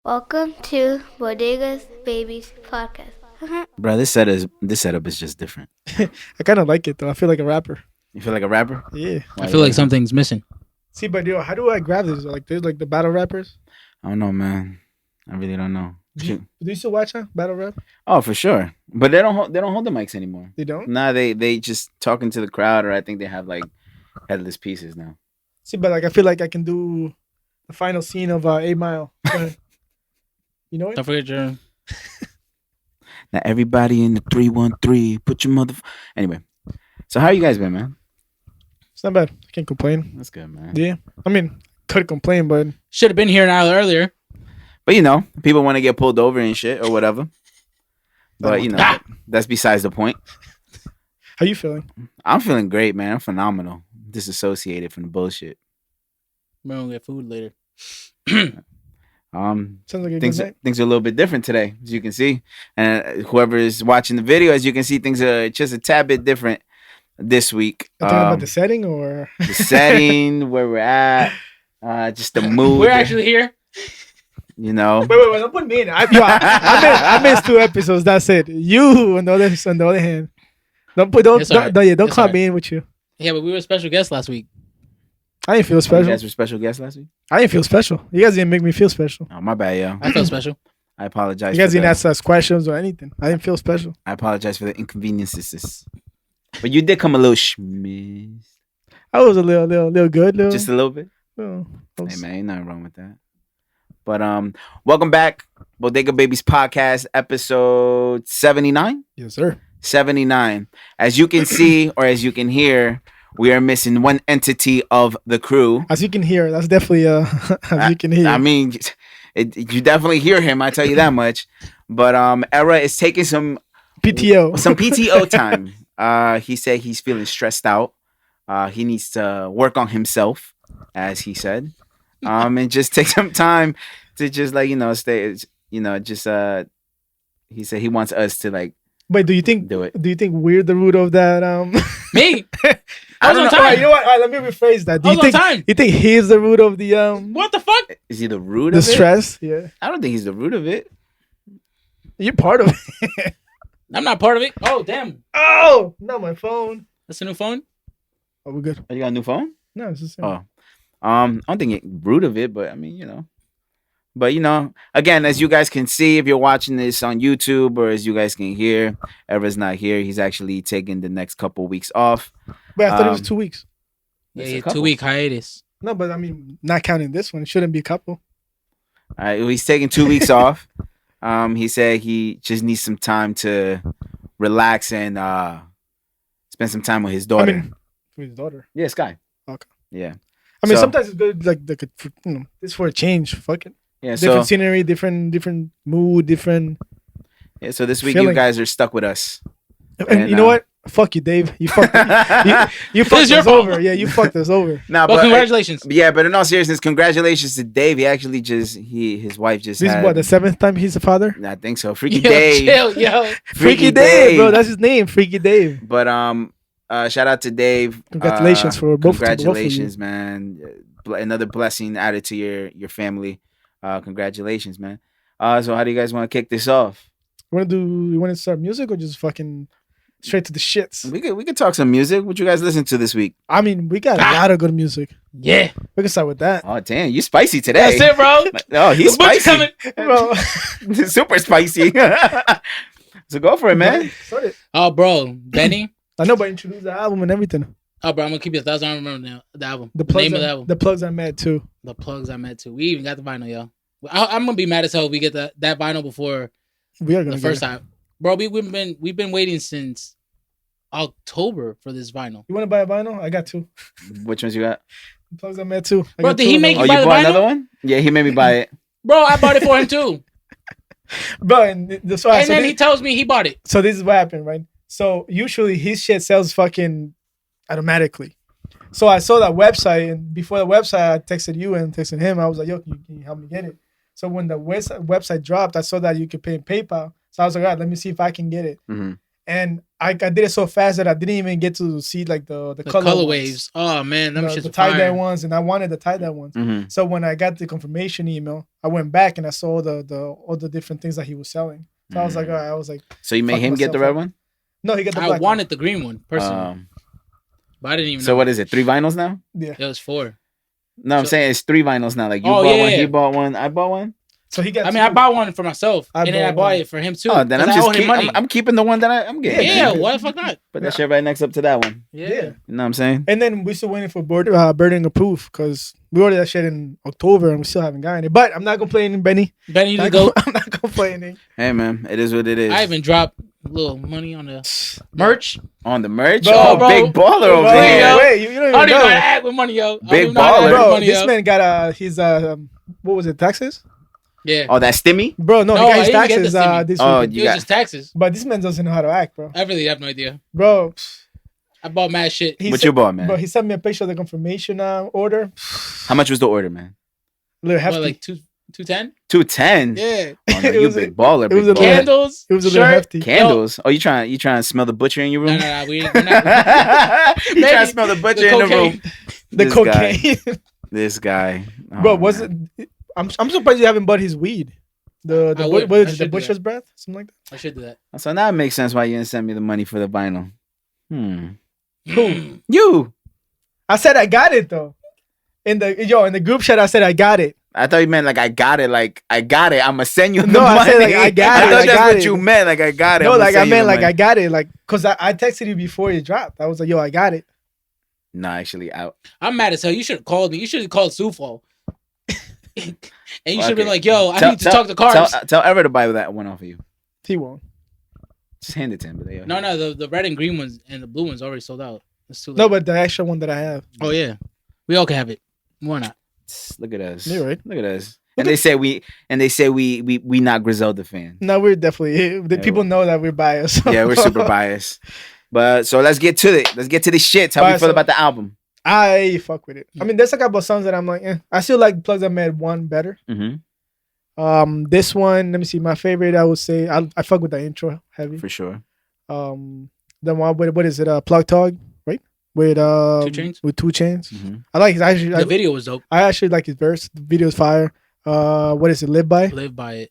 Welcome to Bodega Babiez podcast. Bro, this setup is just different. I kind of like it though. I feel like a rapper. You feel like a rapper? Yeah. Why I feel you like something's missing. See, but how do I grab this? Like, there's like the battle rappers. I don't know, man. I really don't know. Do you still watch battle rap? Oh, for sure. But they don't hold the mics anymore. They don't. Nah, they just talking to the crowd, or I think they have like headless pieces now. See, but like I feel like I can do the final scene of 8 Mile. Go ahead. You know it? Don't forget your. Now everybody in the 313, put your mother. Anyway, so how you guys been, man? It's not bad. I can't complain. That's good, man. Yeah. I mean, could complain, but Should have been here an hour earlier. But people want to get pulled over and shit or whatever. But that's besides the point. how you feeling? I'm feeling great, man. I'm phenomenal. Disassociated from the bullshit. We're gonna get food later. Sounds like a Things good night. are a little bit different today, as you can see. And whoever is watching the video, as you can see, things are just a tad bit different this week. You talking about the setting or the setting, where we're at, just the mood. We're actually here. You know. Wait, don't put me in. I missed 2 episodes. That's it. You on the other hand, don't It's all right. don't It's club all me in with you. Yeah, but we were special guests last week. I didn't feel You special. guys were special guests last week. I didn't feel special. You guys didn't make me feel special. Oh, my bad, yo. I felt special. I apologize. You guys for didn't the- ask us questions or anything. I didn't feel special. I apologize for the inconveniences. But you did come a little schmiz. I was a little good. Just a little bit. little Hey man, ain't nothing wrong with that. But welcome back, Bodega Babiez podcast, episode 79. Yes, sir. 79. As you can see or as you can hear, we are missing one entity of the crew. As you can hear, that's definitely as you can hear. I mean, you definitely hear him. I tell you that much. But Era is taking some PTO. time. He said he's feeling stressed out. He needs to work on himself, as he said, and just take some time to just stay. He said he wants us to Wait, do you think do it. Do you think we're the root of that? Me? I don't on know. time. Alright, you know what? Alright, let me rephrase that. Do I you was on think time. you think he's the root of the What the fuck? Is he the root the of it? stress? Yeah, I don't think he's the root of it. you're part of it. I'm not part of it. Oh, damn. Oh, not my phone. That's a new phone? Oh, we're good. Oh, you got a new phone? No, it's the same. Oh, I don't think root of it, but I mean, But again, as you guys can see, if you're watching this on YouTube or as you guys can hear, Era's not here. He's actually taking the next couple weeks off. Wait, I thought it was 2 weeks. It's a Yeah, couple. 2-week hiatus. No, but I mean, not counting this one, it shouldn't be a couple. All right, he's taking 2 weeks off. He said he just needs some time to relax and spend some time with his daughter. I mean, with his daughter. Yeah, Sky. Okay. Yeah. I mean, So- sometimes it's good, like this for a change. Fuck it. Yeah. Different So scenery, different mood, different. so this week you feeling. guys are stuck with us. And, And, you know what? Fuck you, Dave. You fucked. you fucked your us fault. over. Yeah, you fucked us over. Nah, Well, but congratulations. yeah, but in all seriousness, congratulations to Dave. He actually his wife just This is had, what the 7th time he's a father. I think so. Freaky Yo, Dave. chill, yo. Freaky Dave, bro. That's his name. Freaky Dave. But shout out to Dave. Congratulations for both. Congratulations, man. Another blessing added to your family. Congratulations, man. So how do you guys want to kick this off? You want to start music or just fucking straight to the shits? We could talk some music. What you guys listen to this week? I mean, we got a lot of good music. Yeah. We can start with that. Oh damn, you spicy today. That's it, bro. Oh, he's The book's spicy. coming. Bro, Super spicy. So go for it, man. Start it. Oh, bro. Benny. I know, but introduce the album and everything. Oh, bro, I'm going to keep it 1,000. I don't remember now, the album. The The plugs, name of the album. the plugs I mad too. The plugs I met too. We even got the vinyl, yo. I'm going to be mad as hell if we get that vinyl before We are gonna the get first it. time. Bro, we've been waiting since October for this vinyl. You want to buy a vinyl? I got 2. Which ones you got? The plugs I mad too. I Bro, got did 2 he of make them. Oh, you you buy the bought vinyl? another one? Yeah, he made me buy it. Bro, I bought it for him too. Bro, and so, And then he tells me he bought it. so this is what happened, right? So usually his shit sells fucking automatically. So I saw that website, and before the website, I texted you and texted him. I was like, "Yo, can you help me get it?" So when the website dropped, I saw that you could pay in PayPal. So I was like, "All right, let me see if I can get it." hmm and I did it so fast that I didn't even get to see like the color ones. waves. Oh man, them shits the are tie-dye fire. ones, and I wanted the tie-dye ones. Mhm. So when I got the confirmation email, I went back and I saw all the different things that he was selling. So I was like, all right, I was like, So you made fuck him get the myself red up. one? No, he got the I black wanted the green one personally, Um, but I didn't even so know. what is it? 3 vinyls now? one. Yeah. It was 4. No, I'm So- saying it's 3 vinyls now. Like you Oh, bought one, yeah. he bought one, I bought one. So he got. I mean, I bought one for myself, I and then I bought bought one. it for him too. Oh, then 'cause I'm I owe just him money. I'm keeping the one that I'm getting. yeah, keep it. why the fuck not? Put that shit right next up to that one. Yeah. Yeah. You know what I'm saying? And then we still waiting for burning approved because we ordered that shit in October and we still haven't gotten it. But I'm not complaining, Benny. Benny, you Not to go. I'm not complaining. Hey man, it is what it is. I even dropped a little money on the merch. On the merch? Bro, oh, bro. big baller over Bro, here. yo. Wait, you don't I even don't even know how to know. act with money, yo. I don't Big even know how to act baller. with Bro, money, this yo. man got his what was it, taxes? Yeah. Oh, that stimmy? Bro, no, No, he got I his didn't get taxes the stimmy. this Oh, week. you It was got- just taxes. But this man doesn't know how to act, bro. I really have no idea. Bro, I bought mad shit. he What sent- you bought, man? Bro, he sent me a picture of the confirmation order. How much was the order, man? A little hefty. What, like 210? 210. Yeah. Oh, no, It you was big baller. it was big a little- baller. Candles. it was a little shirt. hefty. Candles. Oh, you trying to smell the butcher in your room? No, we're not. you trying Maybe to smell the butcher the in the cocaine. room? The This cocaine. Guy. This guy. Oh, Bro, was man. it? I'm surprised you haven't bought his weed. The I would. what I is it? should The do butcher's that. breath, something like that. I should do that. So now it makes sense why you didn't send me the money for the vinyl. Cool. You. I said I got it though. In the group chat, I said I got it. I thought you meant like I got it. Like I got it. I'ma send you the No, money. I said, like, I got it, I thought I that's got what it. you meant. Like I got it. No, I'ma like I send you meant the like money. I got it. Like cause I texted you before it dropped. I was like, yo, I got it. No, actually, I'm mad as hell. You should have called me. You should have called Sufo. And you should have been Okay. like, yo, I need to talk to Carbs. Tell Ever to buy that one off of you. He won't. Just hand it to him. But they No, the red and green ones and the blue ones already sold out. It's too late. No, but the extra one that I have. Oh, yeah. We all can have it. Why not? Look at us. You're right. Look at us. And they say we not Griselda fans. No, we're definitely. The Yeah, people know that we're biased. Yeah, we're super biased. But so let's get to it. Let's get to the shit. How we Alright, feel so- about the album? I fuck with it. I mean, there's a couple of songs that I'm like, I still like Plugs I Made one better. Mm-hmm. This one, let me see. My favorite, I would say, I fuck with the intro heavy. For sure. The one with what is it? Plug Tog, right? With 2 Chainz? With 2 Chainz. Mm-hmm. I like his actually. The video was dope. I actually like his verse. The video's fire. What is it? Live by. Let Live by it.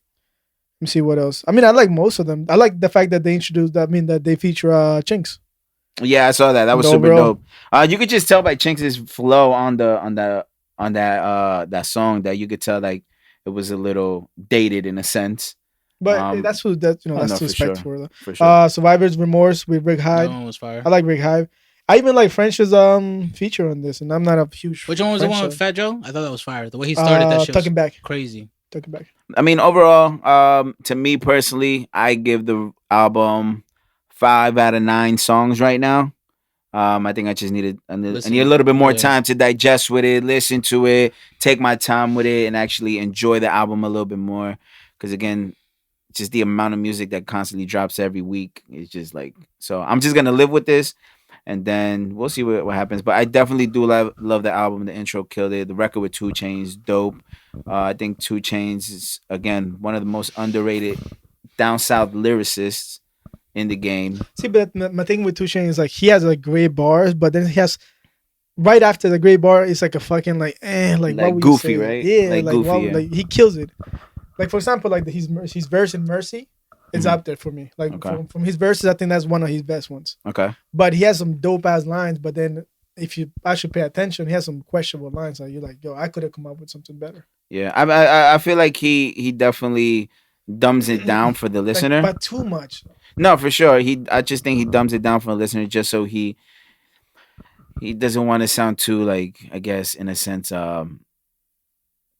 me see what else. I mean, I like most of them. I like the fact that they introduced. I mean, that they feature Chinks. Yeah, I saw that. That was No, super bro. dope. You could just tell by Chinks' flow on that song that you could tell like it was a little dated in a sense. But that's who that oh, that's no, who for sure. respect for. Though. For sure. Survivor's Remorse with Rick Hyde. That one was fire. I like Rick Hyde. I even like French's feature on this, and I'm not a huge. Which one was the French one with fan. Fat Joe? I thought that was fire. The way he started that shit was Tucking back. crazy. Tucking back. I mean, overall, to me personally, I give the album 5 out of 9 songs right now. I think I just needed I need a little bit more time to digest with it, listen to it, take my time with it, and actually enjoy the album a little bit more. Because again, just the amount of music that constantly drops every week is just like, so I'm just gonna live with this, and then we'll see what happens. But I definitely do love the album. The intro killed it. The record with 2 Chainz, dope. I think 2 Chainz is again one of the most underrated down south lyricists in the game. See, but my thing with 2 Chainz is like he has like great bars, but then he has right after the great bar, it's like a fucking like Like what would goofy, you say? right? Yeah, Like goofy, yeah. like he kills it. Like for example, like his verse in Mercy, it's Mhm. up there for me. Like Okay. from his verses, I think that's one of his best ones. Okay. But he has some dope ass lines. But then if you actually pay attention, he has some questionable lines. Like you're like, yo, I could have come up with something better. Yeah, I feel like he definitely dumbs it down for the listener. Like, but too much. No, for sure. I just think he dumbs it down for the listener just so he doesn't want to sound too like, I guess in a sense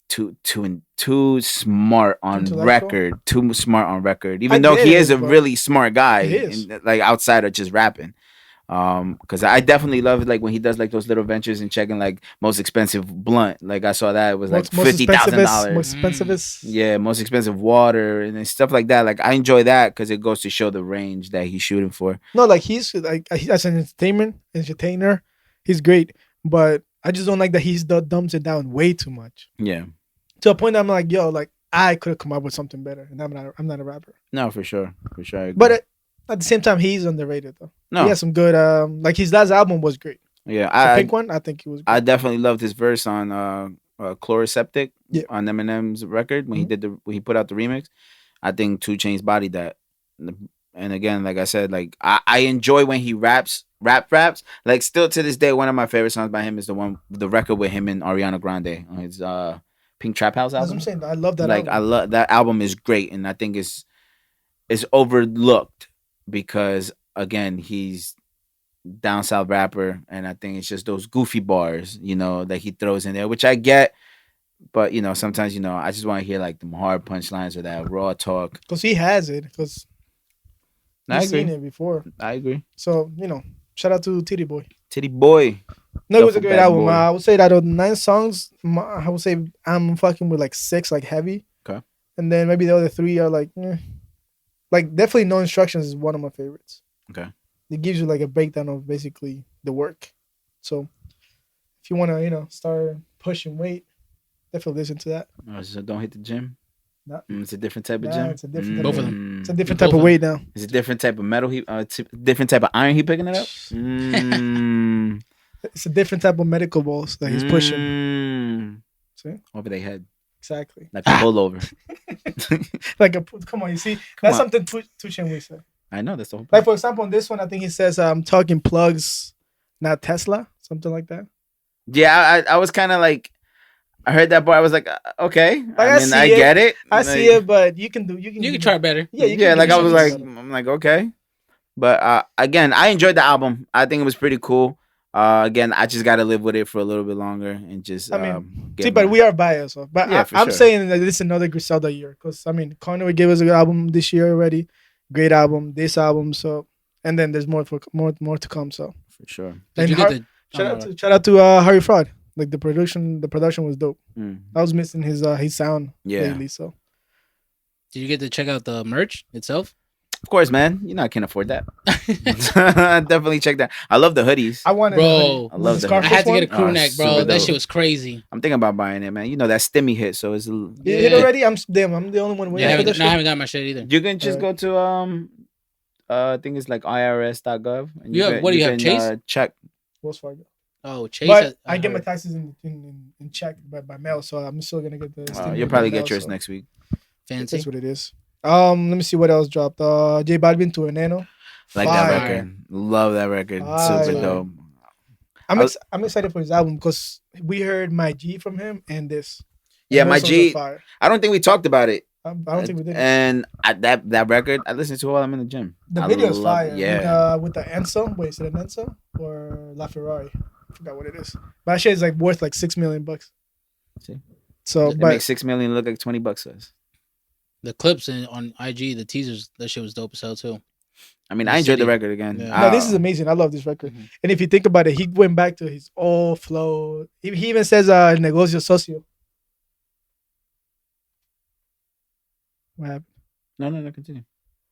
too smart on Intellectual? record. Too smart on record. Even I though get he it, is a but really smart guy, he is. and, like outside of just rapping. Because I definitely love like when he does like those little ventures and checking like most expensive blunt. Like I saw that it was like $50,000. Most expensivest. Yeah, most expensive water and then stuff like that. Like I enjoy that because it goes to show the range that he's shooting for. No, like he's like as an entertainer, he's great. But I just don't like that he's dumbs it down way too much. Yeah. To a point that I'm like, yo, like I could have come up with something better, and I'm not a rapper. No, for sure. I agree. But At the same time, he's underrated though. No, He has some good. Like his last album was great. yeah, The Pink one, I think he was. Great. I definitely loved his verse on Chloroseptic Yeah. on Eminem's record when when he put out the remix. I think 2 Chainz bodied that. And again, like I said, like I enjoy when he raps. Like still to this day, one of my favorite songs by him is the record with him and Ariana Grande on his Pink Trap House That's album. what I'm saying. I love that. Like album. I love that album is great, and I think it's overlooked because again he's down south rapper, and I think it's just those goofy bars, that he throws in there, which I get. But sometimes I just want to hear like the hard punchlines or that raw talk. Because he has it. Because I I've agree. seen it before. I agree. So shout out to Titty Boy. Titty Boy. No, it was a Duffel great Bag album. Boy. I would say that out of 9 songs, I would say I'm fucking with like 6 like heavy. Okay. And then maybe the other 3 are like, like definitely No Instructions is one of my favorites. Okay. It gives you like a breakdown of basically the work. So if you want to, start pushing weight, definitely listen to that. So don't hit the gym. No. It's a different type of Nah, gym. it's a different Both of them. It's a different Both type of of weight now. It's a different type of metal. Different type of iron. He picking it up. It's a different type of medical balls that he's pushing. See? Over their head, Exactly. like a pullover. Come on, you see? on. That's something Touche would say. I know that's the whole Like point. for example, on this one, I think he says, "I'm talking plugs, not Tesla," something like that. Yeah, I was kind of like, I heard that part. I was like, okay. I mean, see I it. get it. I Like, see it, but you can try better. Yeah, Yeah, like I was like, better. I'm like, okay. But again, I enjoyed the album. I think it was pretty cool. Again, I just got to live with it for a little bit longer and just. I mean, get see, but my- we are biased. So. But Yeah, for I'm sure. saying that this is another Griselda year because Conway gave us a good album this year already, great album, this album. So, and then there's more to come. So, for sure. Did And you get the? shout out to Harry Fraud. Like the production was dope. Mm. I was missing his sound Yeah. lately. So, Did you get to check out the merch itself? Of course, man. I can't afford that. Definitely check that. I love the hoodies. I wanted, Bro, I love the that. I had to get a one. crew Oh, neck, bro. super That dope. shit was crazy. I'm thinking about buying it, man. That stimmy hit, so it's. You Yeah. hit already? I'm the only one Yeah, I waiting for haven't, that I haven't got my shit either. You can just go to I think it's like irs.gov. And What do you have, Chase? Check. Wells Fargo. Oh, Chase. But I get my taxes in check by mail, so I'm still gonna get the. stimulus You'll probably by get mail, yours so next week. fancy. That's what it is. Let me see what else dropped. J Balvin to Veneno. Like Fire. that record. Love that record. Fire. Super dope. I'm excited for his album because we heard My G from him and this. Yeah, And My those songs are G. fire. I don't think we talked about it. I don't think we did. And that record, I listened to it while I'm in the gym. The I video is love- fire. Yeah. With the Enzo. Wait, is it an Enzo or La Ferrari? I forgot what it is. But that shit is like worth like $6 million. See? So, It but makes $6 million look like $20 to us. The clips on IG, the teasers, that shit was dope as hell too. I mean, The I enjoyed the city. record again. Yeah. no, this is amazing. I love this record. Mhm. And if you think about it, he went back to his old flow. He even says negocio socio. What happened? No, continue.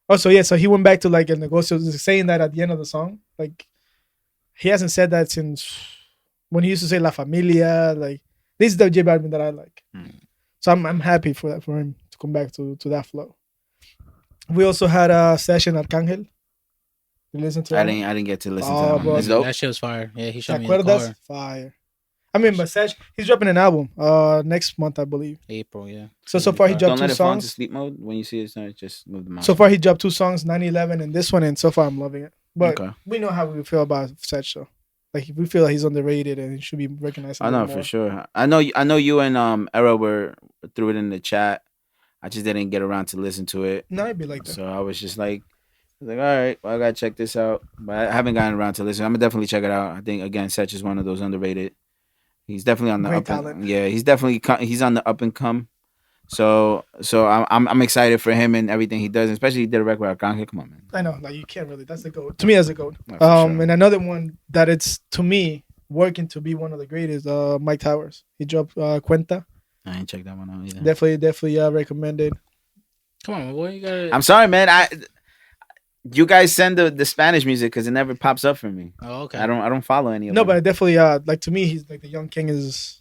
Oh, so yeah, so he went back to like a negocio, saying that at the end of the song. Like he hasn't said that since when he used to say La Familia. Like this is the J Balvin that I like. So I'm happy for that, for him to come back to that flow. We also had a session Arcángel. You listen to I it? didn't get to listen Oh, to that bro. one. It's dope. That shit was fire. Yeah, he ¿Te showed me in the acuerdas? car. Fire. I mean, but Sech, he's dropping an album next month, I believe. April, yeah. So far he Don't dropped let two it fall into songs. sleep mode. When you see it, just move them out. So far he dropped 2 songs, 9/11 and this one, and so far I'm loving it. But Okay. we know how we feel about Sech, though. Like we feel like he's underrated and he should be recognized. a I know little for more. sure. I know you and Era were threw it in the chat. I just didn't get around to listen to it. No, it'd be like that. So I was just like, all right, well, I gotta check this out. But I haven't gotten around to listen. I'm gonna definitely check it out. I think again, Sech is one of those underrated. He's definitely on the Great up. talent. Yeah, he's on the up and come. So I'm excited for him and everything he does, especially he did a record with Arcángel. Come on, man. I know, like you can't really. That's the goat. To me, that's the goat. Yeah, for sure. And another one that it's to me working to be one of the greatest. Mike Towers. He dropped Cuenta. I ain't checked that one out either. Definitely recommended. Come on, my boy. You gotta. I'm sorry, man. You guys send the Spanish music because it never pops up for me. Oh, okay. I don't follow any of No, them. but definitely, like to me, he's like the young king is,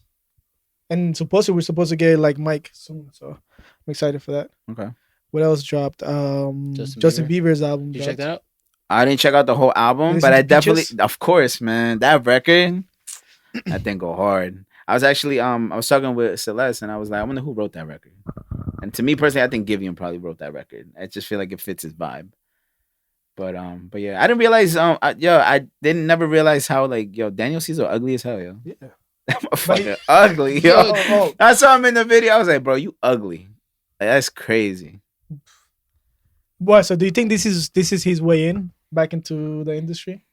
and we're supposed to get like Mike soon, so I'm excited for that. Okay. What else dropped? Justin Justin Bieber's album You dropped. check that out? I didn't check out the whole album, Listen but I to Peaches? definitely, of course, man, that record, that thing go hard. I was actually, I was talking with Celeste, and I was like, I wonder who wrote that record. And to me personally, I think Giveon probably wrote that record. I just feel like it fits his vibe. But yeah, I didn't realize, I didn't never realize how like, Daniel Caesar ugly as hell, yo. Yeah. That motherfucker ugly, yo. Oh. I saw him in the video. I was like, bro, you ugly. Like, that's crazy. What? So do you think this is his way in back into the industry?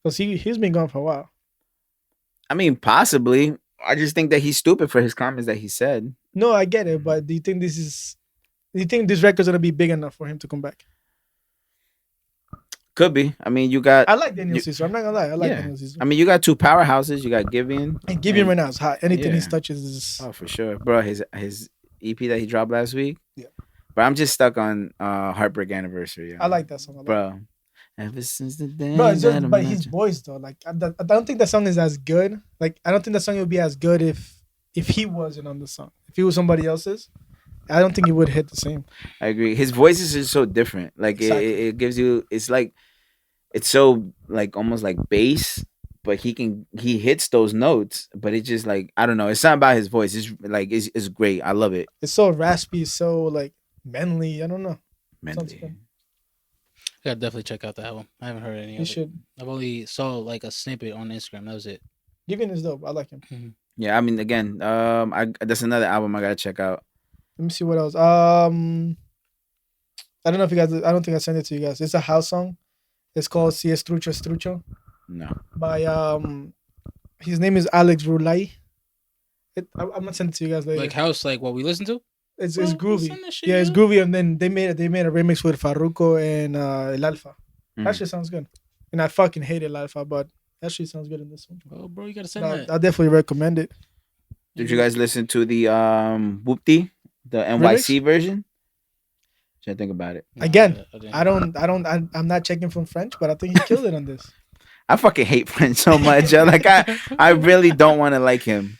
Because he's been gone for a while. I mean, possibly. I just think that he's stupid for his comments that he said. No, I get it, but do you think this record's gonna be big enough for him to come back? Could be. I mean, you got. I like Daniel Caesar. I'm not gonna lie. I like Daniel Caesar. I mean, you got two powerhouses. You got Giveon. And Giveon right now is hot. Anything he Yeah. touches is. Oh, for sure, bro. His EP that he dropped last week. Yeah. But I'm just stuck on Heartbreak Anniversary. I like that song a lot. Bro. Ever since the day. Bro, it's that just I by met his you. voice though. Like I don't think that song is as good. Like I don't think that song would be as good if he wasn't on the song. If he was somebody else's, I don't think it would hit the same. I agree. His voice is just so different. Like Exactly. it gives you. It's like it's so like almost like bass, but he hits those notes. But it's just like I don't know. It's not about his voice. It's like it's great. I love it. It's so raspy, so like manly. I don't know. Sounds Mentally. good. I gotta definitely check out the album. I haven't heard any You of it. should. I've only saw like a snippet on Instagram. That was it. Giveon is dope. I like him. Yeah, I mean, again, that's another album I gotta check out. Let me see what else. I don't know if you guys. I don't think I sent it to you guys. It's a house song. It's called Si Estrucho Estrucho No, by his name is Alex Rulay. I'm gonna send it to you guys later. Like house, like what we listen to. It's Well, groovy. send that shit, Yeah, it's yo. groovy, and then they made a remix with Farruko and El Alfa. That Mhm. shit sounds good. And I fucking hate El Alfa, but that shit sounds good in this one. Oh, bro, you gotta send I that. definitely recommend it. did you guys listen to the Whoopty, the NYC version? Should I think about it? Again, didn't. I'm not checking from French, but I think he killed it on this. I fucking hate French so much. Yo. Like I really don't want to like him.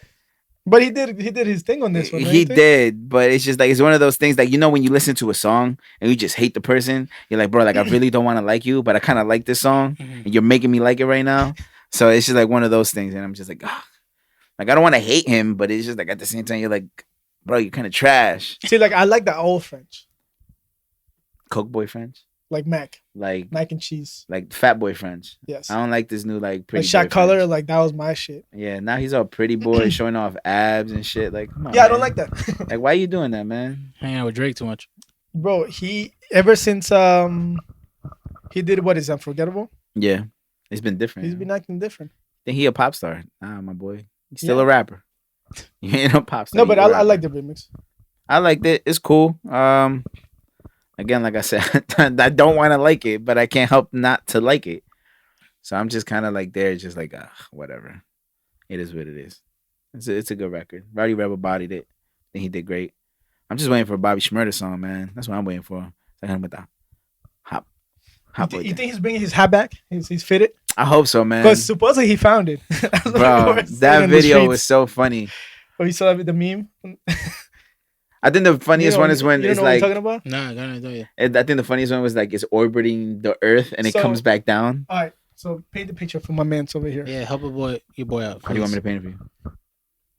But he did his thing on this one. Right? He did, but it's just like it's one of those things that when you listen to a song and you just hate the person, you're like, bro, like I really don't want to like you, but I kind of like this song, Mhm. and you're making me like it right now. So it's just like one of those things, and I'm just like, ah, like I don't want to hate him, but it's just like at the same time, you're like, bro, you're kind of trash. See, like I like the old French, Coke boy French, like mac like and cheese. Fat boy French. Yes, I don't like this new like pretty like shot boy color. French. Like that was my shit. Yeah, now he's all pretty boy, showing off abs and shit. Like, come on, Yeah, I don't man. like that, Like, why are you doing that, man? Hanging out with Drake too much. bro. He ever since he did what is unforgettable. Yeah, it's been different. He's been acting different. Think he a pop star? Nah, my boy. He's still Yeah. a rapper. You ain't a pop star. No, but you a I rapper. like the remix. I liked it. It's cool. Again, like I said, I don't want to like it, but I can't help not to like it. So I'm just kind of like there, just like whatever. It is what it is. It's a good record. Rowdy Rebel bodied it. I think he did great. I'm just waiting for a Bobby Shmurda song, man. That's what I'm waiting for. Like him with the hop. You think he's bringing his hat back? He's fitted? I hope so, man. Because supposedly he found it. That's what Bro, people were saying that in the video streets. was so funny. Oh, you saw the meme? I think the funniest one is when you it's know what I'm like talking about? Nah, I don't know you. I think the funniest one was like it's orbiting the Earth and it So- comes back down. All right, so paint the picture for my man's over here. Yeah, help your boy out. How do you want me please. to paint it for you?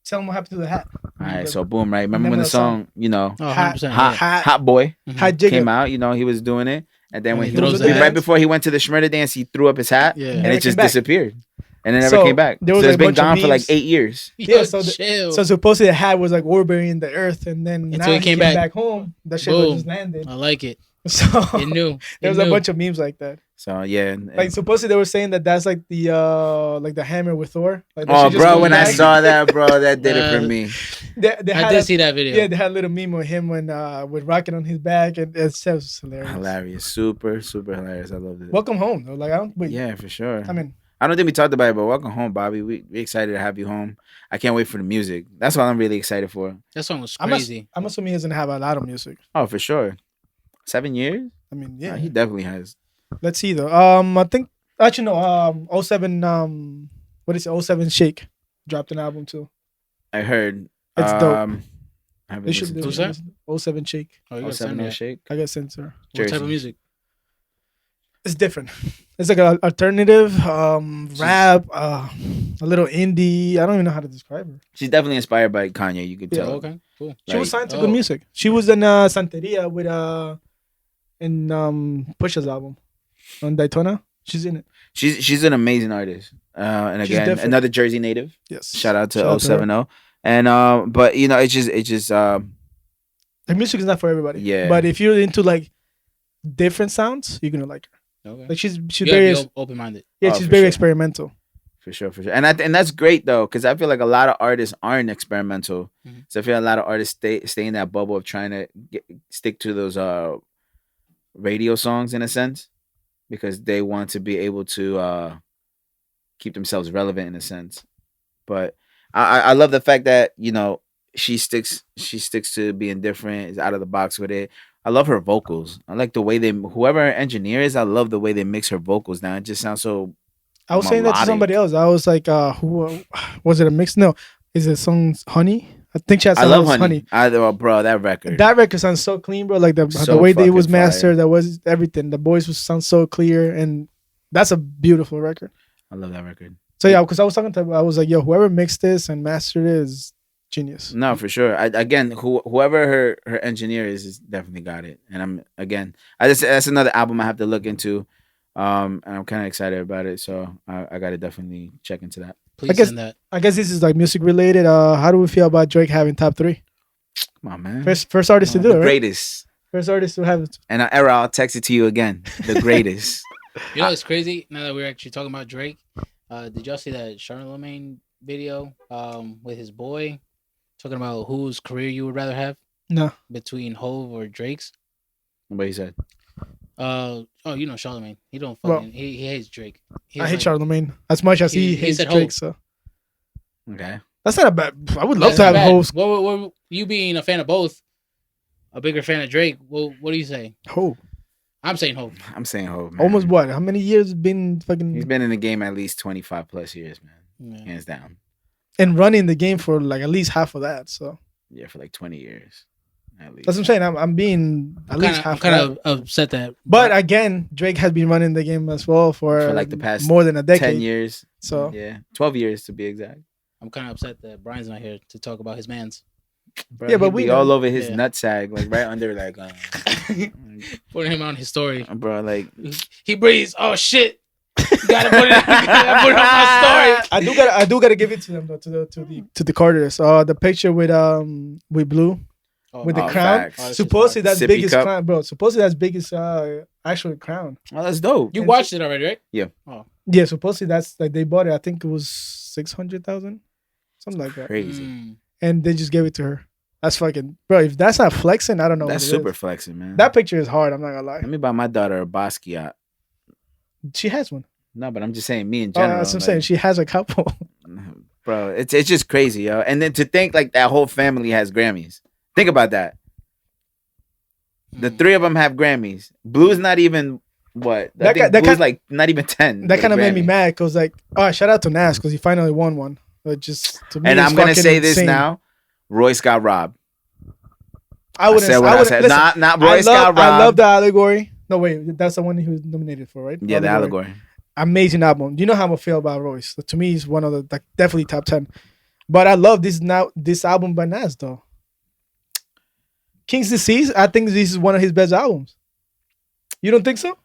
Tell him what happened to the hat. All right, so boom, right? Remember when Remember the the song? song, you know, Oh, Hat- 100%. Hot, yeah. Hot Boy Mhm. Hat jigger. came out, you know, he was doing it. And then And when he he throws was the right hat. before he went to the Shmurda dance, he threw up his hat Yeah. and Never it just came back. disappeared. And it never So, came back. there So was it's a been bunch of gone for like memes. 8 years. Yeah, Yo, so chill. So supposedly the hat was like orbiting the earth, and then Until now he he came came back. back home. That shit Boom. just landed. I like it. So It knew. there was It a knew. bunch of memes like that. So yeah. and- Like supposedly they were saying that that's like the hammer with Thor. Like, that oh, shit just bro, goes when I back. saw that, bro, that did it for Uh, me. they I had did see that video. yeah, they had a little meme of him when with rocket on his back, and it was hilarious. Hilarious. Super, super hilarious. I loved it. Welcome home, though. Like I don't. Wait, Yeah, for sure. I mean, I don't think we talked about it, but welcome home, Bobby. We excited to have you home. I can't wait for the music. That's what I'm really excited for. That song was I'm crazy. assuming he doesn't have a lot of music. Oh, for sure. 7 years? I mean, Yeah, yeah. he definitely has. Let's see though. I think actually no. 07. What is it? 07 Shake dropped an album too. I heard. It's dope. I haven't They should listened do Who's to that? it. 07 Shake. Oh, you got 07 send me that. Shake. I got sent to her. What type Jersey. of music? It's different. It's like an alternative, rap, a little indie. I don't even know how to describe her. She's definitely inspired by Kanye. You could Yeah. tell. Oh, okay, cool. She was Like, signed to good music. She was in Santeria with in Pusha's album on Daytona. She's in it. She's an amazing artist. And She's again, different. another Jersey native. Yes. Shout out to her. 070. And but you know, it's just Like music is not for everybody. Yeah. But if you're into like different sounds, you're gonna like her. Okay. Like she's You gotta very be open minded. yeah, Oh, she's for very sure. experimental. for sure. And that's great though, because I feel like a lot of artists aren't experimental. Mhm. So I feel a lot of artists stay in that bubble of trying to stick to those radio songs in a sense, because they want to be able to keep themselves relevant in a sense. But I love the fact that, you know, she sticks to being different, is out of the box with it. I love her vocals. I like the way whoever her engineer is, I love the way they mix her vocals down. It just sounds so I was saying that to melodic. somebody else. I was like, who was it a mix? No. Is it song Honey? I think she had I love Honey. Bro, that record. That record sounds so clean, bro. Like the So way that it was fucking fire. mastered, that was everything. The voice was sound so clear, and that's a beautiful record. I love that record. So yeah, because I was talking to, I was like, yo, whoever mixed this and mastered it is genius. No, for sure. Whoever her engineer is definitely got it. And that's another album I have to look into. And I'm kind of excited about it, so I got to definitely check into that. Please guess- send that. I guess this is like music related. How do we feel about Drake having top 3? Come on, man. First artist to do the it, right? greatest. First artist to have it. And I'll text it to you again. The greatest. You know what's crazy? Now that we're actually talking about Drake, did y'all see that Charlemagne video with his boy talking about whose career you would rather have No. between Hove or Drake's? What he said. You know Charlemagne. He don't Well, fucking he hates Drake. I hate Charlemagne as much as he hates said Drake. Hov. So Okay. that's not a bad. I would love to have Hove's. What you being a fan of both, a bigger fan of Drake? Well, what do you say? Hove. I'm saying Hove. I'm saying Hov, man. Almost what? How many years been fucking He's been in the game at least 25 plus years, man. Yeah. Hands down. and running the game for like at least half of that? So Yeah, for like 20 years. At least. that's what I'm saying. I'm being at least I'm half. kind of that. of upset that. But again, Drake has been running the game as well for like the past more than a decade. 10 years. So Yeah. 12 years to be exact. I'm kind of upset that Brian's not here to talk about his man's. Bro, Yeah, but he'd we be know. all over his Yeah. nutsack, like right under, like, Putting him on his story. bro, like, He breathes. Oh shit! Gotta put it. Gotta put it on my story. I do gotta give it to them though, to the Carters. The picture with Blue with the Oh, crown. facts. Oh, that's Supposedly that's Sippy biggest cup. crown, bro. Supposedly that's biggest actual crown. oh, that's dope. You watched it already, right? Yeah, supposedly that's like they bought it. I think it was 600,000, something like that. Crazy. Mm. And they just gave it to her. That's fucking bro. If that's not flexing, I don't know. That's what it super is. flexing, man. That picture is hard. I'm not gonna lie. Let me buy my daughter a Basquiat. She has one. No, but I'm just saying, me in Oh, general. that's what I'm like, saying. She has a couple. bro, it's just crazy, yo. And then to think like that whole family has Grammys. Think about that. The Mm. three of them have Grammys. Blue's not even what? I That think ki- that Blue's ki- like not even 10. That with kind a of made me Grammy. mad because like, oh, shout out to Nas because he finally won one. But just to me, And it's I'm gonna fucking say this insane. now. Royce got robbed. I wouldn't. said what I wouldn't- said. listen, Not Royce I got love, robbed. I love the allegory. No, wait, that's the one he was nominated for, right? Yeah, the allegory. Amazing album. You know how I feel about Royce. To me, he's one of the like definitely top 10. But I love this album by Nas though. King's Disease. I think this is one of his best albums. You don't think so?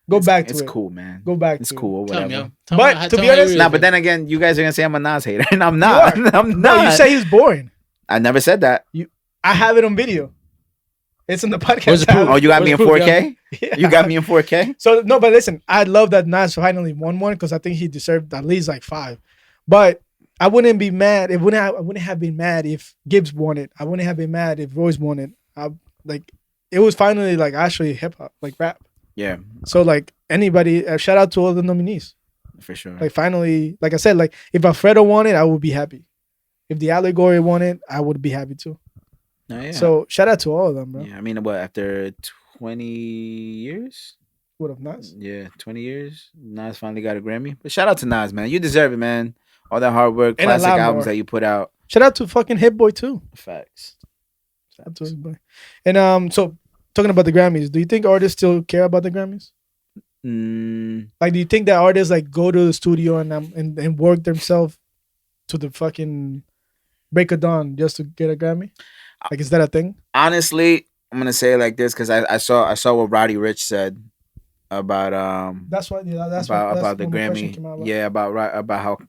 Go back to It's it. cool, man. Go back It's to cool or Tell him, whatever. yo. Tell But him how- to tell be him how honest- you Nah, really but then again, you guys are gonna say I'm a Nas hater, and I'm not. I'm it. not. No, you say he's boring. I never said that. I have it on video. It's in the podcast. Where's the proof? Oh, you got me in Where's the proof, 4K. Yeah. You got me in 4K. So no, but listen, I love that Nas finally won one because I think he deserved at least like 5. But I wouldn't be mad. I wouldn't have been mad if Gibbs won it. I wouldn't have been mad if Royce won it. It was finally like actually hip hop, like rap. Yeah, So like anybody, shout out to all the nominees. for sure. Like finally, like I said, like if Alfredo won it, I would be happy. If the Allegory won it, I would be happy too. No, yeah. So shout out to all of them, bro. Yeah, I mean, what, after 20 years? Would have Nas. Yeah, 20 years. Nas finally got a Grammy. But shout out to Nas, man. You deserve it, man. All that hard work, And a classic lot albums more. that you put out. Shout out to fucking Hit Boy too. Facts. Absolutely. And so talking about the Grammys, do you think artists still care about the Grammys? Mm, Like, do you think that artists like go to the studio and work themselves to the fucking break of dawn just to get a Grammy? Like, is that a thing? honestly, I'm gonna say it like this because I saw what Roddy Rich said about That's what. Yeah, that's about the when my question Grammy. came out. Yeah, about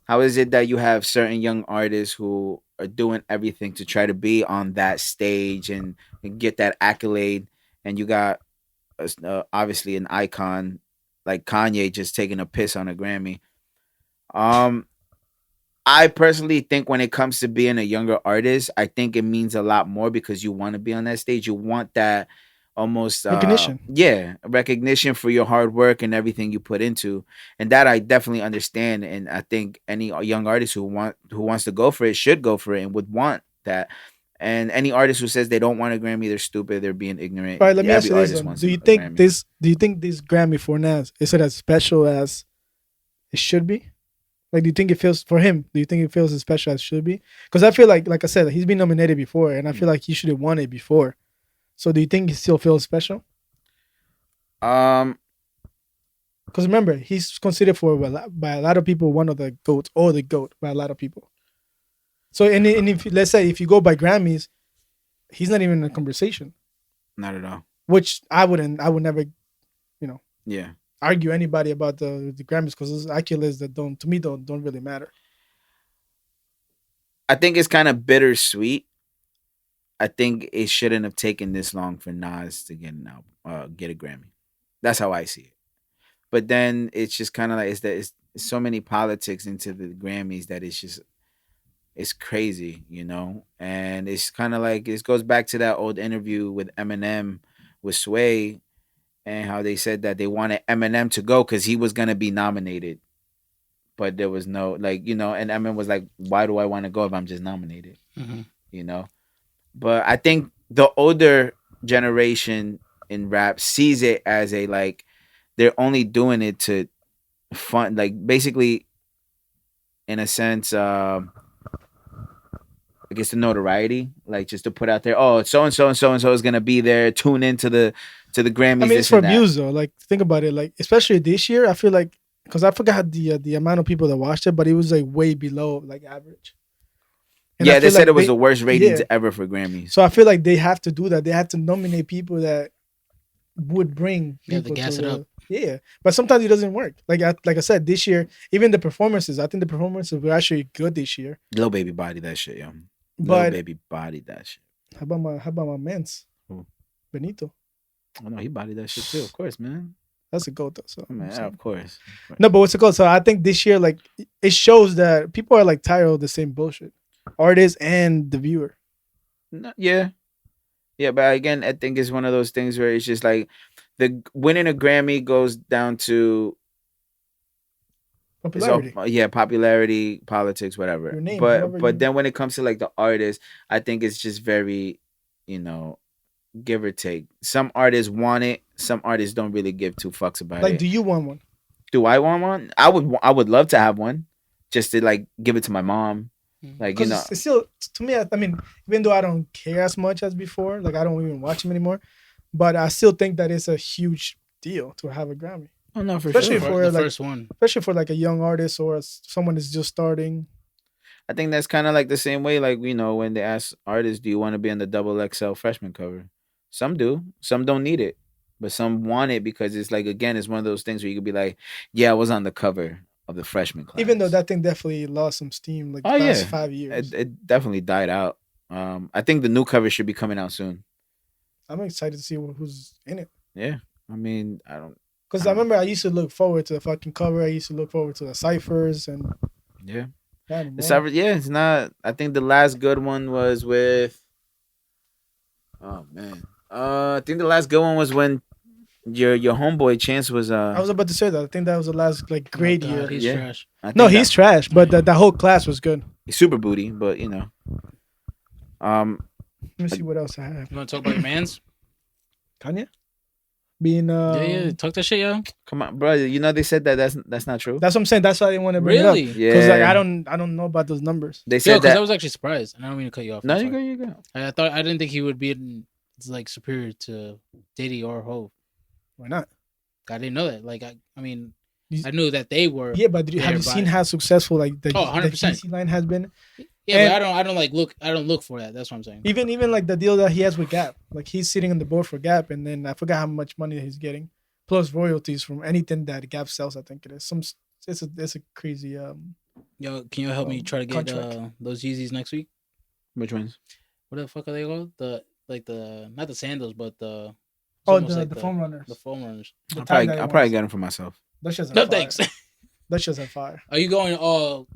how is it that you have certain young artists who are doing everything to try to be on that stage and get that accolade, and you got obviously an icon like Kanye just taking a piss on a Grammy. Um, I personally think when it comes to being a younger artist, I think it means a lot more because you want to be on that stage. You want that almost Recognition. yeah, recognition for your hard work and everything you put into. And that I definitely understand, and I think any young artist who wants to go for it should go for it and would want that. And any artist who says they don't want a Grammy, they're stupid, they're being ignorant. All right, let me ask Every you this: artist wants Do you a think Grammy. this? Do you think this Grammy for Nas is it as special as it should be? Like, do you think it feels for him? Do you think it feels as special as it should be? Because I feel like I said, he's been nominated before, and I feel like he should have won it before. So, do you think he still feels special? Um Because remember, he's considered for by a lot of people one of the goats or the goat by a lot of people. So, and if let's say if you go by Grammys, he's not even in the conversation. not at all. Which I would never, Yeah. argue anybody about the Grammys because there's accolades that don't really matter. I think it's kind of bittersweet. I think it shouldn't have taken this long for Nas to get an album, get a Grammy. That's how I see it. But then it's just kind of like it's so many politics into the Grammys that it's crazy, you know. And it's kind of like it goes back to that old interview with Eminem with Sway and how they said that they wanted Eminem to go because he was gonna be nominated, but there was no like and Eminem was like, "Why do I want to go if I'm just nominated?" Mm-hmm. You know. But I think the older generation in rap sees it as a like they're only doing it to fun, like basically in a sense, I guess the notoriety, like just to put out there, oh, so and so and so and so is gonna be there. Tune into the Grammys. I mean, it's This for and that. views though. Like, think about it. Like, especially this year, I feel like because I forgot the amount of people that watched it, but it was like way below like average. And I Yeah, they feel said like it was the worst ratings yeah. ever for Grammys. So I feel like they have to do that. They have to nominate people that would bring You have to people gas it up. Yeah, but sometimes it doesn't work. Like I said, this year, even the performances, I think the performances were actually good this year. Lil Baby body that shit, yo. Lil But Baby body that shit. how about my man's Who? Benito? Oh no, he bodied that shit too. Of course, man. That's a goat though. So Oh, man, of course. no, but what's it called? So I think this year, like, it shows that people are like tired of the same bullshit, artists and the viewer. No, yeah. Yeah, but again, I think it's one of those things where it's just like the winning a Grammy goes down to Popularity. popularity, politics, whatever. Your name, but whoever but you- then when it comes to like the artist, I think it's just very, give or take. Some artists want it, some artists don't really give two fucks about Like, it. do you want one? Do I want one? I would love to have one, just to like give it to my mom. Like Because it's still, to me, I mean, even though I don't care as much as before, like I don't even watch him anymore, but I still think that it's a huge deal to have a Grammy, oh no, for especially sure. for the like, first one. especially for like a young artist or someone that's just starting. I think that's kind of like the same way, like when they ask artists, "Do you want to be on the double XL freshman cover?" Some do, some don't need it, but some want it because it's like again, it's one of those things where you could be like, "Yeah, I was on the cover of the freshman class." Even though that thing definitely lost some steam, like oh the past yeah, 5 years. it definitely died out. I think the new cover should be coming out soon. I'm excited to see who's in it. Yeah, I mean, I don't. Because I remember I used to look forward to the fucking cover. I used to look forward to the ciphers and Yeah, not anymore. it's not. I think the last good one was with. Oh man, I think the last good one was when your homeboy Chance was. I was about to say that. I think that was the last like great Oh, year. God, he's Yeah. trash. I think No, he's trash, but the whole class was good. he's super booty, but Let me see what else I have. You want to talk about your man's? Kanye? being Yeah, talk that shit, yo. Come on, bro. You know they said that that's not true. That's what I'm saying. That's why I didn't want to bring Really? it up. Yeah. Because like I don't know about those numbers. They Yo, said because I that. was actually surprised, and I don't mean to cut you off. No, I'm you go, sorry. you go. I didn't think he would be like superior to Diddy or Hov. Why not? I didn't know that. Like, I mean, You- I knew that they were. Yeah, but have you seen how successful like the 100%. Yeezy line has been? Yeah, and- but I don't look for that. That's what I'm saying. Even like the deal that he has with Gap, like he's sitting on the board for Gap, and then I forgot how much money he's getting, plus royalties from anything that Gap sells. I think it is it's a crazy Yo, can you help me try to get contract. those Yeezys next week? Which ones? What the fuck are they called? The not the sandals, but the it's Oh, almost the like foam runners. The foam runners. The I'll tie-dye probably ones. get them for myself. Those shits are No fire. thanks. Those shits are fire. Are you going all